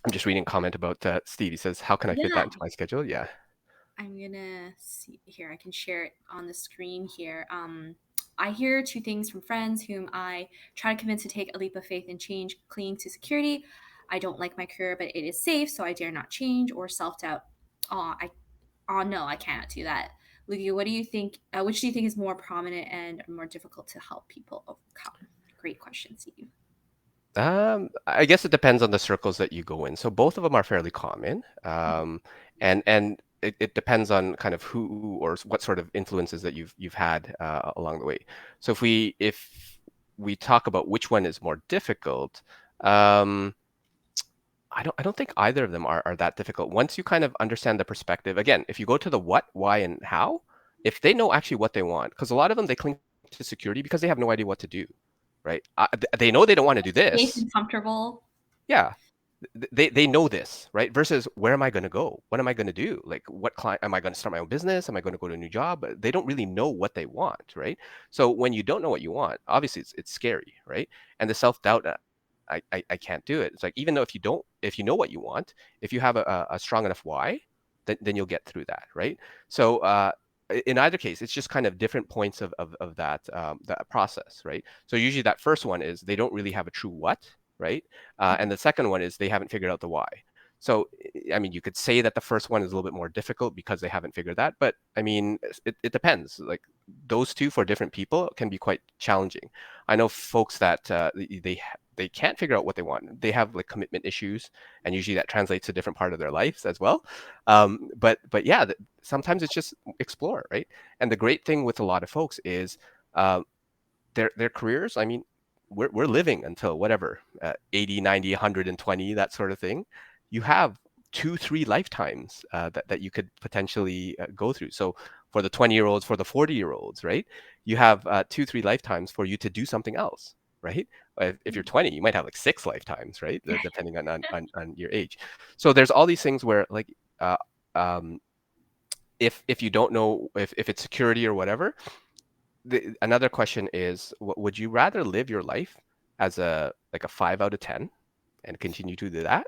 [SPEAKER 2] I'm just reading a comment about Steve. He says, "How can I fit that
[SPEAKER 1] Yeah.
[SPEAKER 2] into my schedule?" Yeah.
[SPEAKER 1] I'm gonna see here. I can share it on the screen here. I hear two things from friends whom I try to convince to take a leap of faith and change, clinging to security. I don't like my career, but it is safe, so I dare not change. Or self doubt. Oh no, I cannot do that. Luki, what do you think? Which do you think is more prominent and more difficult to help people overcome? Great question, Steve.
[SPEAKER 2] I guess it depends on the circles that you go in. So both of them are fairly common, and it depends on kind of who or what sort of influences that you've had along the way. So if we talk about which one is more difficult, um, I don't think either of them are that difficult. Once you kind of understand the perspective, again, if you go to the what, why, and how, if they know actually what they want, because a lot of them they cling to security because they have no idea what to do, right? They know they don't want to do
[SPEAKER 1] Safe
[SPEAKER 2] this.
[SPEAKER 1] and comfortable.
[SPEAKER 2] Yeah, they know this, right? Versus where am I going to go? What am I going to do? Like what client am I going to start my own business? Am I going to go to a new job? They don't really know what they want, right? So when you don't know what you want, obviously it's scary, right? And the self-doubt, I can't do it. It's like even though if you know what you want, if you have a strong enough why, then you'll get through that, right? So in either case, it's just kind of different points of that process, right? So usually that first one is they don't really have a true what, right? And the second one is they haven't figured out the why. So, I mean, you could say that the first one is a little bit more difficult because they haven't figured that, but I mean, it depends. Like those two for different people can be quite challenging. I know folks that they can't figure out what they want. They have like commitment issues, and usually that translates to different part of their lives as well. But yeah, sometimes it's just explore, right? And the great thing with a lot of folks is uh, their careers. I mean, we're living until whatever 80, 90, 120, that sort of thing. You have 2 3 lifetimes that you could potentially go through. So for the 20-year-olds, for the 40-year-olds, right, you have 2 3 lifetimes for you to do something else, right? If you're 20, you might have like 6 lifetimes, right, depending on your age. So there's all these things where like uh, um, if you don't know if it's security or whatever, another question is, would you rather live your life as a 5 out of 10 and continue to do that,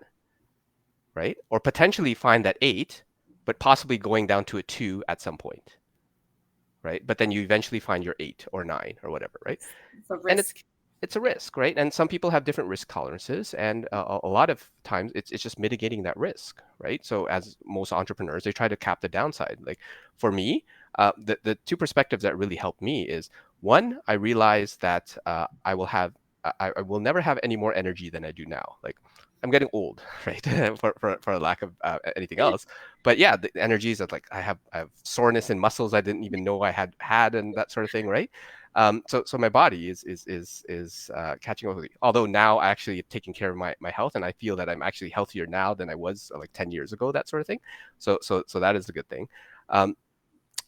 [SPEAKER 2] right? Or potentially find that 8, but possibly going down to a 2 at some point, right? But then you eventually find your 8 or 9 or whatever, right?
[SPEAKER 1] It's a
[SPEAKER 2] And
[SPEAKER 1] risk.
[SPEAKER 2] it's a risk, right? And some people have different risk tolerances, and a lot of times it's just mitigating that risk, right? So as most entrepreneurs, they try to cap the downside. Like for me, the two perspectives that really helped me is one, I realized that I will never have any more energy than I do now. Like I'm getting old, right? For a lack of anything else. But yeah, the energy is that like I have soreness in muscles I didn't even know I had and that sort of thing, right? So my body is catching up with me. Although now I actually taking care of my health, and I feel that I'm actually healthier now than I was like 10 years ago, that sort of thing. So that is a good thing. Um,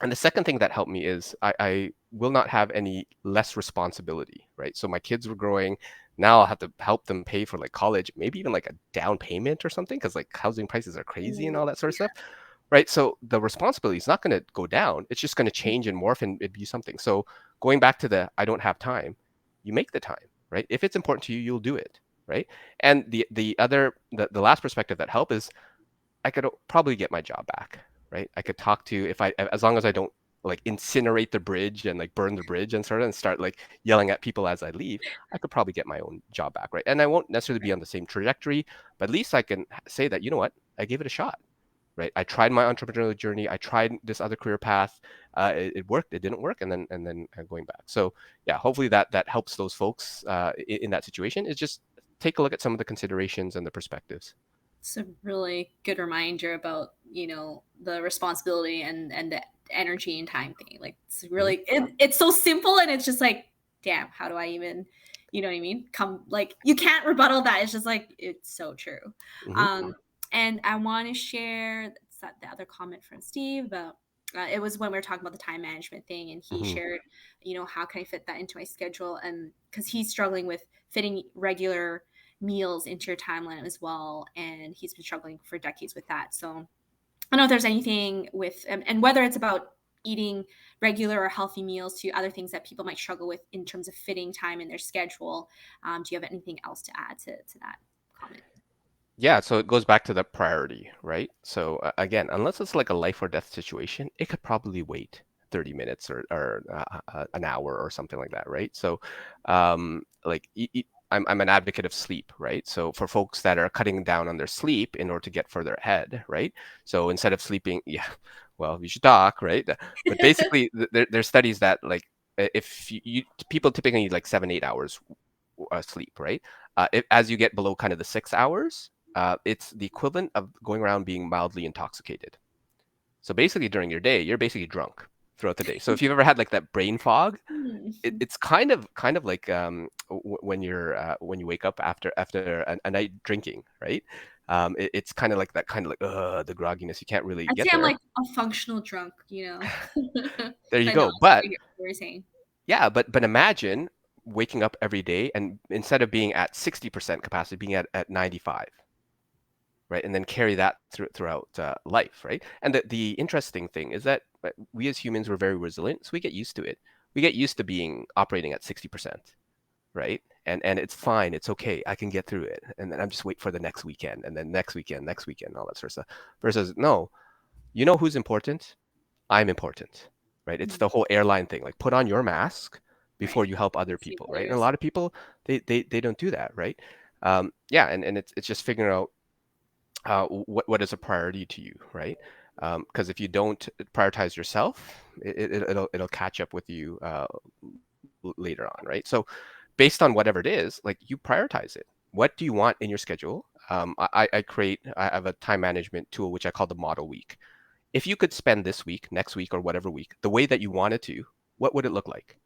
[SPEAKER 2] and the second thing that helped me is I will not have any less responsibility, right? So my kids were growing. Now I'll have to help them pay for like college, maybe even like a down payment or something, because like housing prices are crazy and
[SPEAKER 1] Ooh,
[SPEAKER 2] all that sort of stuff, right? So the responsibility is not going to go down. It's just going to change and morph and it be something. So going back to the I don't have time, you make the time, right? If it's important to you, you'll do it, right? And the last perspective that help is I could probably get my job back, right? I could talk to if I as long as I don't like incinerate the bridge and like burn the bridge and sort of and start like yelling at people as I leave, I could probably get my own job back, right? And I won't necessarily be on the same trajectory, but at least I can say that, you know what, I gave it a shot, right? I tried my entrepreneurial journey. I tried this other career path. It worked. It didn't work, and then going back. So yeah, hopefully that helps those folks in that situation. Is just take a look at some of the considerations and the perspectives.
[SPEAKER 1] it's a really good reminder about the responsibility and the energy and time thing. Like it's
[SPEAKER 2] Hmm.
[SPEAKER 1] really it's so simple and it's just like, damn, how do I even, you know what I mean? Come like you can't rebuttal that. It's just like it's so true.
[SPEAKER 2] Hmm.
[SPEAKER 1] Um, and I want to share the other comment from Steve about. It was when we were talking about the time management thing, and he
[SPEAKER 2] Hmm.
[SPEAKER 1] shared, how can I fit that into my schedule? And because he's struggling with fitting regular meals into your timeline as well. And he's been struggling for decades with that. So I don't know if there's anything with, and whether it's about eating regular or healthy meals to other things that people might struggle with in terms of fitting time in their schedule. Do you have anything else to add to that comment?
[SPEAKER 2] Yeah, so it goes back to the priority, right? So again, unless it's like a life or death situation, it could probably wait 30 minutes or an hour or something like that, right? So like I'm an advocate of sleep, right? So for folks that are cutting down on their sleep in order to get further ahead, right? So instead of sleeping, yeah, well, we should talk, right? But basically, there's studies that like if people typically need like 7, 8 hours sleep, right? As you get below kind of the 6 hours, it's the equivalent of going around being mildly intoxicated. So basically, during your day, you're basically drunk throughout the day. So if you've ever had like that brain fog,
[SPEAKER 1] Hmm.
[SPEAKER 2] it's kind of like when you wake up after a night drinking, right? It's kind of like that kind of like the grogginess. You can't really
[SPEAKER 1] I'd
[SPEAKER 2] get
[SPEAKER 1] say I'm
[SPEAKER 2] there.
[SPEAKER 1] like a functional drunk, you know.
[SPEAKER 2] There you
[SPEAKER 1] I know
[SPEAKER 2] go.
[SPEAKER 1] that's
[SPEAKER 2] But
[SPEAKER 1] what you're saying.
[SPEAKER 2] yeah, but imagine waking up every day and instead of being at 60% capacity, being at 95, right? And then carry that throughout life, right? And the interesting thing is that we as humans were very resilient, so we get used to it. We get used to being operating at 60%, right? And it's fine, it's okay. I can get through it. And then I'm just wait for the next weekend, and then next weekend, all that sort of stuff. Versus no, you know who's important? I'm important, right? It's
[SPEAKER 1] Mhm.
[SPEAKER 2] the whole airline thing. Like put on your mask before
[SPEAKER 1] Right.
[SPEAKER 2] you help other
[SPEAKER 1] Save
[SPEAKER 2] people, right? And a
[SPEAKER 1] others.
[SPEAKER 2] lot of people they don't do that, right? Yeah, and it's just figuring out what is a priority to you, right? Because if you don't prioritize yourself, it'll catch up with you later on, right? So based on whatever it is, like you prioritize it. What do you want in your schedule? I have a time management tool which I call the model week. If you could spend this week, next week, or whatever week the way that you wanted to, what would it look like?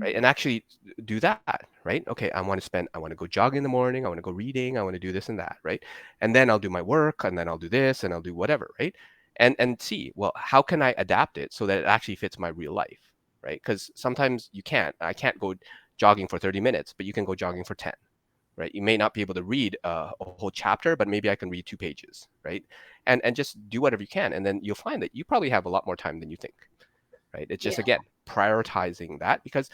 [SPEAKER 2] Right?
[SPEAKER 1] Mm.
[SPEAKER 2] And actually do that, right? Okay, I want to go jogging in the morning, I want to go reading, I want to do this and that, right? And then I'll do my work, and then I'll do this, and I'll do whatever, right? And see, well, how can I adapt it so that it actually fits my real life, right? Because sometimes you can't. I can't go jogging for 30 minutes, but you can go jogging for 10, right? You may not be able to read a whole chapter, but maybe I can read 2 pages, right? And just do whatever you can, and then you'll find that you probably have a lot more time than you think, right? It's just
[SPEAKER 1] Yeah.
[SPEAKER 2] again prioritizing that because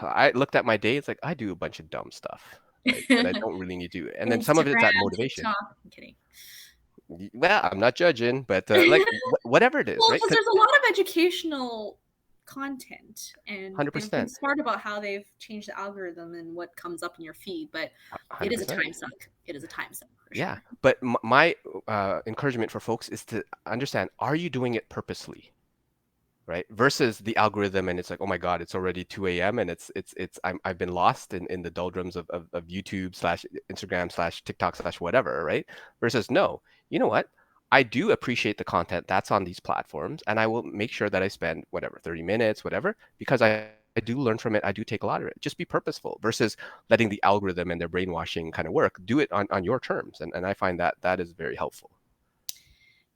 [SPEAKER 2] I looked at my day. It's like I do a bunch of dumb stuff, right? That I don't really need to do. And then some of it's
[SPEAKER 1] Instagram,
[SPEAKER 2] that motivation.
[SPEAKER 1] TikTok. I'm kidding.
[SPEAKER 2] Well, I'm not judging, but like whatever it is,
[SPEAKER 1] Well,
[SPEAKER 2] right?
[SPEAKER 1] because
[SPEAKER 2] Because
[SPEAKER 1] there's a lot of educational content, and they've been
[SPEAKER 2] 100%,
[SPEAKER 1] smart about how they've changed the algorithm and what comes up in your feed. But it is a
[SPEAKER 2] 100%.
[SPEAKER 1] time suck. It is a time suck for
[SPEAKER 2] Yeah.
[SPEAKER 1] sure.
[SPEAKER 2] But my encouragement for folks is to understand: Are you doing it purposely? Right? Versus the algorithm, and it's like, oh my God, it's already 2 a.m. and I've been lost in the doldrums of YouTube slash Instagram slash TikTok slash whatever, right? Versus no, you know what? I do appreciate the content that's on these platforms, and I will make sure that I spend whatever 30 minutes, whatever, because I do learn from it. I do take a lot of it. Just be purposeful versus letting the algorithm and their brainwashing kind of work. Do it on your terms. And I find that that is very helpful.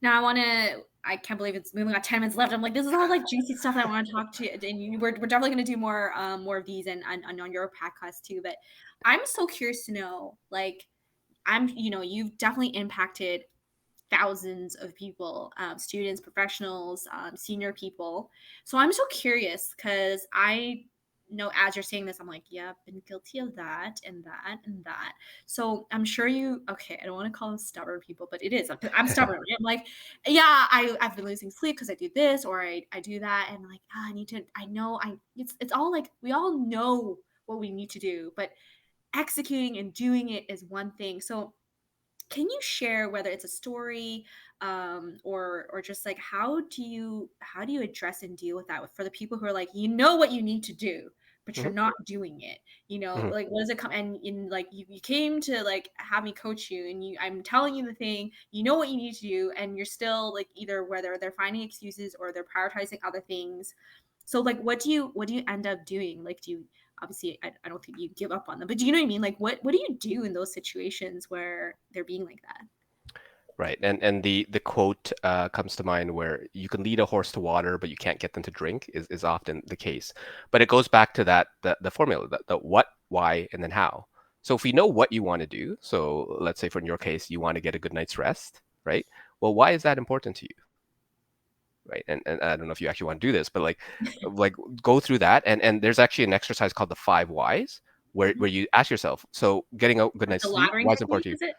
[SPEAKER 1] Now I want to. I can't believe we only got 10 minutes left. I'm like, this is all like juicy stuff that I want to talk to. And we're definitely going to do more of these and on your podcast too. But I'm so curious to know, like, you've definitely impacted thousands of people, students, professionals, senior people. So I'm so curious because I know as you're saying this, I'm like, yeah, I've been guilty of that and that and that. So I'm sure okay, I don't want to call them stubborn people, but it is. I'm stubborn. I'm like, yeah, I've been losing sleep because I do this or I do that. And like, I need to, I know it's all like, we all know what we need to do, but executing and doing it is one thing. So can you share whether it's a story or just like how do you address and deal with that for the people who are like you know what you need to do but you're
[SPEAKER 2] Mhm,
[SPEAKER 1] not doing it,
[SPEAKER 2] mhm.
[SPEAKER 1] like what does it come and in like you came to like have me coach you and I'm telling you the thing, you know what you need to do and you're still like either whether they're finding excuses or they're prioritizing other things. So like what do you end up doing? Like do you obviously I don't think you give up on them, but do you know what I mean? Like what do you do in those situations where they're being like that?
[SPEAKER 2] Right. And the quote comes to mind where you can lead a horse to water, but you can't get them to drink is often the case. But it goes back to that the formula, the what, why, and then how. So if we know what you want to do, so let's say for in your case, you want to get a good night's rest, right? Well, why is that important to you? Right. And I don't know if you actually want to do this, but like go through that. And there's actually an exercise called the 5 whys
[SPEAKER 1] Mhm.
[SPEAKER 2] where you ask yourself, so getting a good
[SPEAKER 1] Like
[SPEAKER 2] night's
[SPEAKER 1] the
[SPEAKER 2] sleep,
[SPEAKER 1] laddering
[SPEAKER 2] why is it
[SPEAKER 1] technique,
[SPEAKER 2] important to you?
[SPEAKER 1] is it?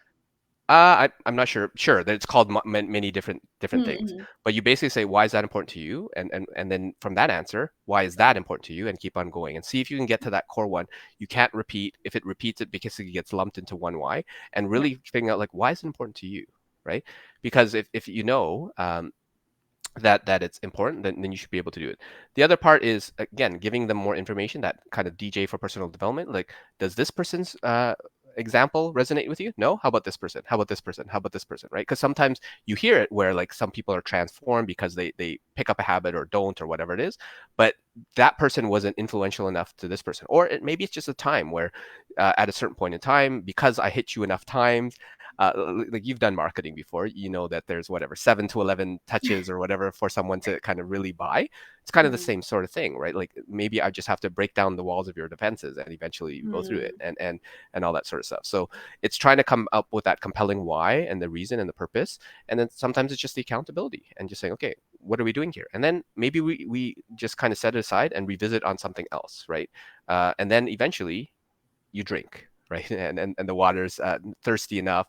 [SPEAKER 2] I'm not sure. Sure, that it's called many different things,
[SPEAKER 1] Mm-hmm.
[SPEAKER 2] but you basically say why is that important to you, and then from that answer, why is that important to you, and keep on going and see if you can get to that core one. You can't repeat if it repeats it because it gets lumped into one why, and
[SPEAKER 1] Yeah.
[SPEAKER 2] really figuring out like why is it important to you, right? Because if you know that it's important, then you should be able to do it. The other part is again giving them more information, that kind of DJ for personal development. Like, does this person's example resonate with you? No. How about this person? How about this person? How about this person? Right? Because sometimes you hear it where like some people are transformed because they pick up a habit or don't or whatever it is, but that person wasn't influential enough to this person, or maybe it's just a time where at a certain point in time, because I hit you enough times, like you've done marketing before, you know that there's whatever 7 to 11 touches or whatever for someone to kind of really buy. It's kind of the
[SPEAKER 1] Mm-hmm.
[SPEAKER 2] same sort of thing, right? Like maybe I just have to break down the walls of your defenses and eventually you go through it, and all that sort of stuff. So it's trying to come up with that compelling why and the reason and the purpose, and then sometimes it's just the accountability and just saying, okay, what are we doing here? And then maybe we just kind of set it aside and revisit on something else, right? And then eventually you drink, right? And the water's thirsty enough.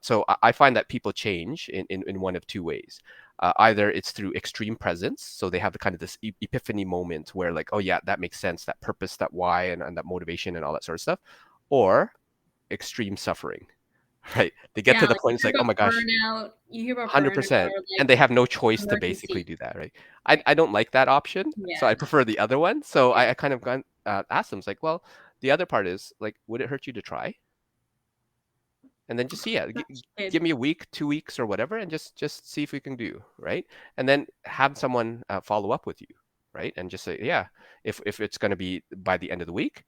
[SPEAKER 2] So I find that people change in one of two ways. Either it's through extreme presence, so they have the kind of this epiphany moment where like, oh yeah, that makes sense, that purpose, that why, and that motivation and all that sort of stuff, or extreme suffering, right? They get to
[SPEAKER 1] Yeah,
[SPEAKER 2] the
[SPEAKER 1] like you
[SPEAKER 2] point it's
[SPEAKER 1] hear
[SPEAKER 2] like, oh
[SPEAKER 1] about
[SPEAKER 2] my gosh,
[SPEAKER 1] burnout. You hear about burnout
[SPEAKER 2] 100%,
[SPEAKER 1] or
[SPEAKER 2] and
[SPEAKER 1] like
[SPEAKER 2] they have no choice to basically
[SPEAKER 1] emergency.
[SPEAKER 2] do that, right? I,
[SPEAKER 1] Right.
[SPEAKER 2] I don't like that option, so
[SPEAKER 1] Yeah.
[SPEAKER 2] I prefer the other one. So
[SPEAKER 1] Yeah.
[SPEAKER 2] I kind of gone asked them, it's like, well, the other part is like, would it hurt you to try? And then just see, yeah,
[SPEAKER 1] That's good.
[SPEAKER 2] give me a week, 2 weeks, or whatever, and just see if we can do, right? And then have someone follow up with you, right? And just say, yeah, if it's going to be by the end of the week,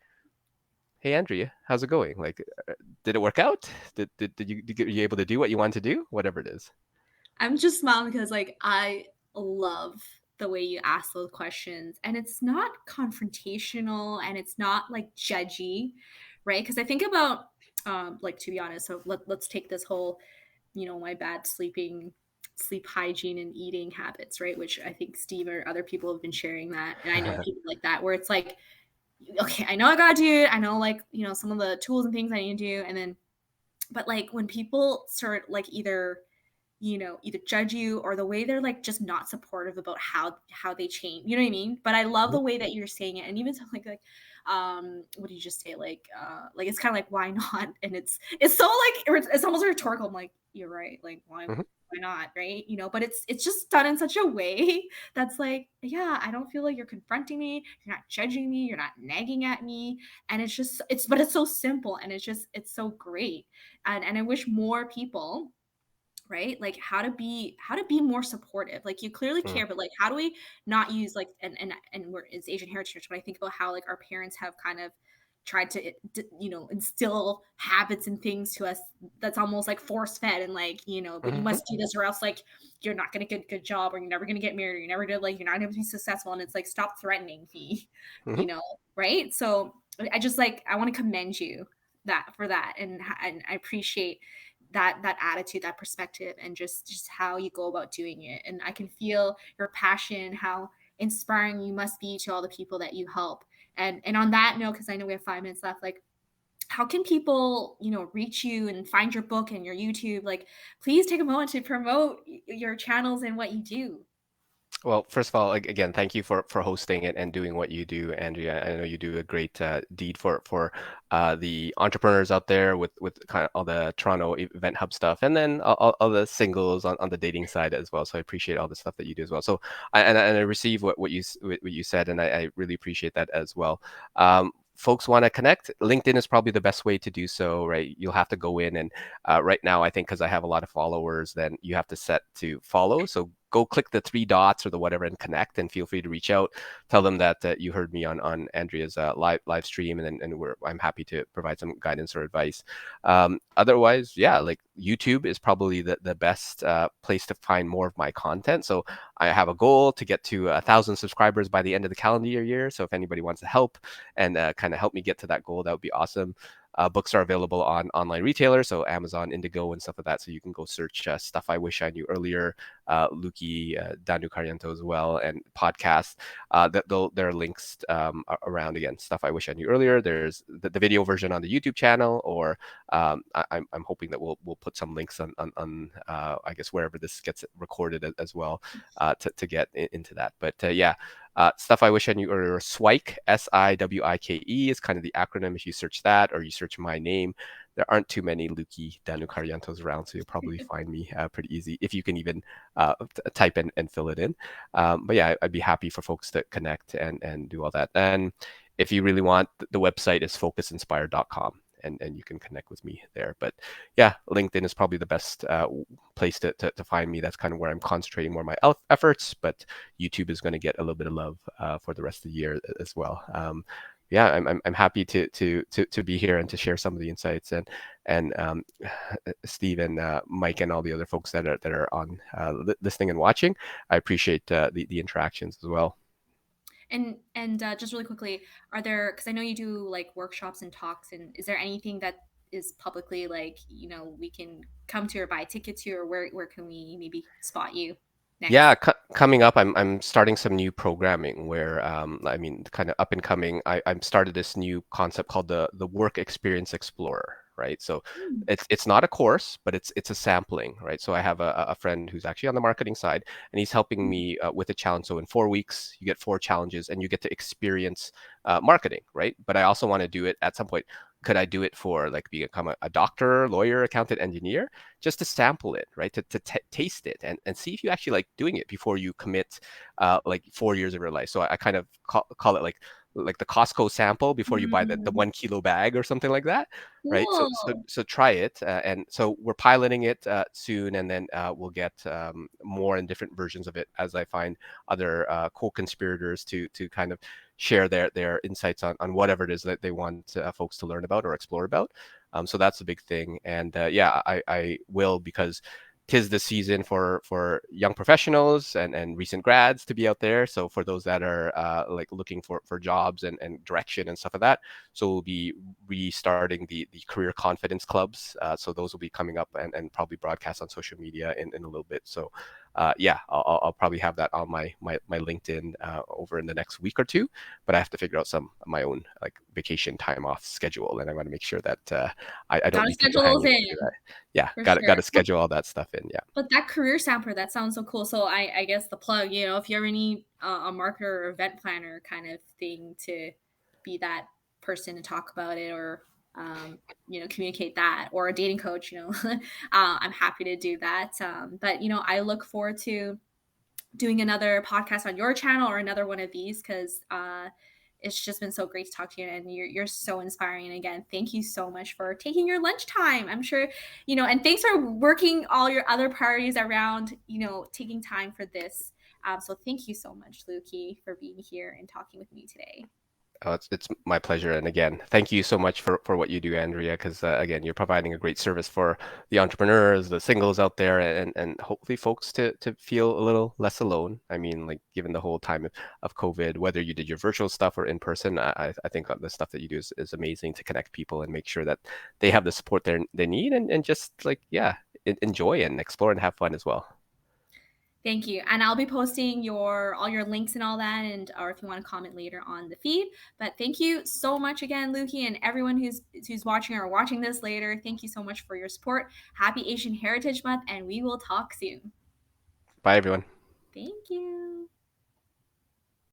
[SPEAKER 2] hey Andrea, how's it going? Like, did it work out? Did you able to do what you want to do? Whatever it is.
[SPEAKER 1] I'm just smiling because like I love the way you ask those questions and it's not confrontational and it's not like judgy, right? Because I think about like to be honest, so let's take this whole, my bad sleep hygiene and eating habits, right? Which I think Steve or other people have been sharing that. And I know people like that where it's like, okay, I know I gotta do it. I know like, some of the tools and things I need to do. And then but like when people start like either judge you or the way they're like just not supportive about how they change, you know what I mean? But I love the way that you're saying it, and even something like what do you just say, like it's kind of like why not, and it's so like it's almost rhetorical. I'm like, you're right, like
[SPEAKER 2] Mhm,
[SPEAKER 1] why not, right? But it's just done in such a way that's like, yeah, I don't feel like you're confronting me, you're not judging me, you're not nagging at me, and it's so simple, and it's so great. And I wish more people, right, like how to be more supportive, like you clearly
[SPEAKER 2] mhm,
[SPEAKER 1] care, but like how do we not use like and we're it's Asian heritage, but I think about how like our parents have kind of tried to instill habits and things to us that's almost like force fed, and like, but you
[SPEAKER 2] mhm,
[SPEAKER 1] must do this or else like you're not going to get a good job, or you're never going to get married, or you're not going to be successful, and it's like stop threatening me,
[SPEAKER 2] mhm.
[SPEAKER 1] right? So I just like I want to commend you that for that, and I appreciate that attitude, that perspective, and just how you go about doing it. And I can feel your passion, how inspiring you must be to all the people that you help. And on that note, because I know we have 5 minutes left, like how can people reach you and find your book and your YouTube? Like please take a moment to promote your channels and what you do.
[SPEAKER 2] Well, first of all, again, thank you for hosting it and doing what you do, Andrea. I know you do a great deed for the entrepreneurs out there with kind of all the Toronto Event Hub stuff, and then all the singles on the dating side as well. So I appreciate all the stuff that you do as well. So I receive what you said, and I really appreciate that as well. Folks want to connect, LinkedIn is probably the best way to do so, right? You'll have to go in and right now, I think because I have a lot of followers, then you have to set to follow. So go click the 3 dots or the whatever and connect, and feel free to reach out. Tell them that you heard me on Andrea's live stream, and I'm happy to provide some guidance or advice. Otherwise, yeah, like YouTube is probably the best place to find more of my content. So I have a goal to get to 1,000 subscribers by the end of the calendar year. So if anybody wants to help and kind of help me get to that goal, that would be awesome. books are available on online retailers, so Amazon, Indigo, and stuff like that. So you can go search Stuff I Wish I Knew Earlier, Luki, Danu Cariento as well, and podcasts. There are links around, again, Stuff I Wish I Knew Earlier. There's the video version on the YouTube channel, or I'm hoping that we'll put some links on I guess wherever this gets recorded as well, to get into that. But yeah, Stuff I Wish I Knew Earlier, SWIKE, SIWIKE is kind of the acronym. If you search that or you search my name, there aren't too many Luki Danu Carientos around, so you'll probably find me pretty easy if you can even type and fill it in. But yeah, I'd be happy for folks to connect and do all that. And if you really want, the website is focusinspire.com. And you can connect with me there. But yeah, LinkedIn is probably the best place to find me. That's kind of where I'm concentrating more of my efforts. But YouTube is going to get a little bit of love for the rest of the year as well. Yeah, I'm happy to be here and to share some of the insights, and Steve and Mike and all the other folks that are on listening and watching. I appreciate the interactions as well.
[SPEAKER 1] And just really quickly, are there, because I know you do like workshops and talks, and is there anything that is publicly, like, we can come to or buy a ticket to, or where can we maybe spot you
[SPEAKER 2] Yeah,
[SPEAKER 1] next?
[SPEAKER 2] coming up, I'm starting some new programming where I mean, kind of up and coming. I'm started this new concept called the Work Experience Explorer, right? So
[SPEAKER 1] Hmm.
[SPEAKER 2] it's not a course, but it's a sampling, right? So I have a friend who's actually on the marketing side, and he's helping me with a challenge. So in 4 weeks, you get 4 challenges, and you get to experience marketing, right? But I also want to do it at some point. Could I do it for like become a doctor, lawyer, accountant, engineer? Just to sample it, right? To taste it and see if you actually like doing it before you commit like 4 years of your life. So I kind of call it like the Costco sample before you buy the
[SPEAKER 1] Mm,
[SPEAKER 2] 1 kilo bag or something like that, right? So
[SPEAKER 1] cool.
[SPEAKER 2] try it, and so we're piloting it soon, and then we'll get more and different versions of it as I find other co-conspirators to kind of share their insights on whatever it is that they want folks to learn about or explore about. So that's a big thing. And yeah, I will, because tis the season for young professionals and recent grads to be out there. So for those that are like looking for jobs and direction and stuff like that, so we'll be restarting the career confidence clubs. So those will be coming up and probably broadcast on social media in a little bit. So yeah, I'll probably have that on my LinkedIn over in the next week or two, but I have to figure out some of my own like vacation time off schedule, and I want to make sure that I don't
[SPEAKER 1] Gotta
[SPEAKER 2] leave people
[SPEAKER 1] schedule those
[SPEAKER 2] hanging to do
[SPEAKER 1] in
[SPEAKER 2] that. Yeah,
[SPEAKER 1] for
[SPEAKER 2] got
[SPEAKER 1] sure.
[SPEAKER 2] to schedule all that stuff in. Yeah.
[SPEAKER 1] But that career sampler, that sounds so cool. So I guess the plug, if you ever need a marketer or event planner kind of thing to be that person to talk about it, or communicate that, or a dating coach, I'm happy to do that. But I look forward to doing another podcast on your channel, or another one of these, because it's just been so great to talk to you, and you're so inspiring. And again, thank you so much for taking your lunchtime. I'm sure, and thanks for working all your other priorities around, taking time for this. So thank you so much, Luki, for being here and talking with me today.
[SPEAKER 2] Oh, it's my pleasure. And again, thank you so much for what you do, Andrea, because again, you're providing a great service for the entrepreneurs, the singles out there, and hopefully folks to feel a little less alone. I mean, like given the whole time of COVID, whether you did your virtual stuff or in person, I think the stuff that you do is amazing to connect people and make sure that they have the support they need, and just like, yeah, enjoy and explore and have fun as well.
[SPEAKER 1] Thank you. And I'll be posting all your links and all that, and or if you want to comment later on the feed. But thank you so much again, Luki, and everyone who's watching or watching this later. Thank you so much for your support. Happy Asian Heritage Month, and we will talk soon.
[SPEAKER 2] Bye, everyone.
[SPEAKER 1] Thank you.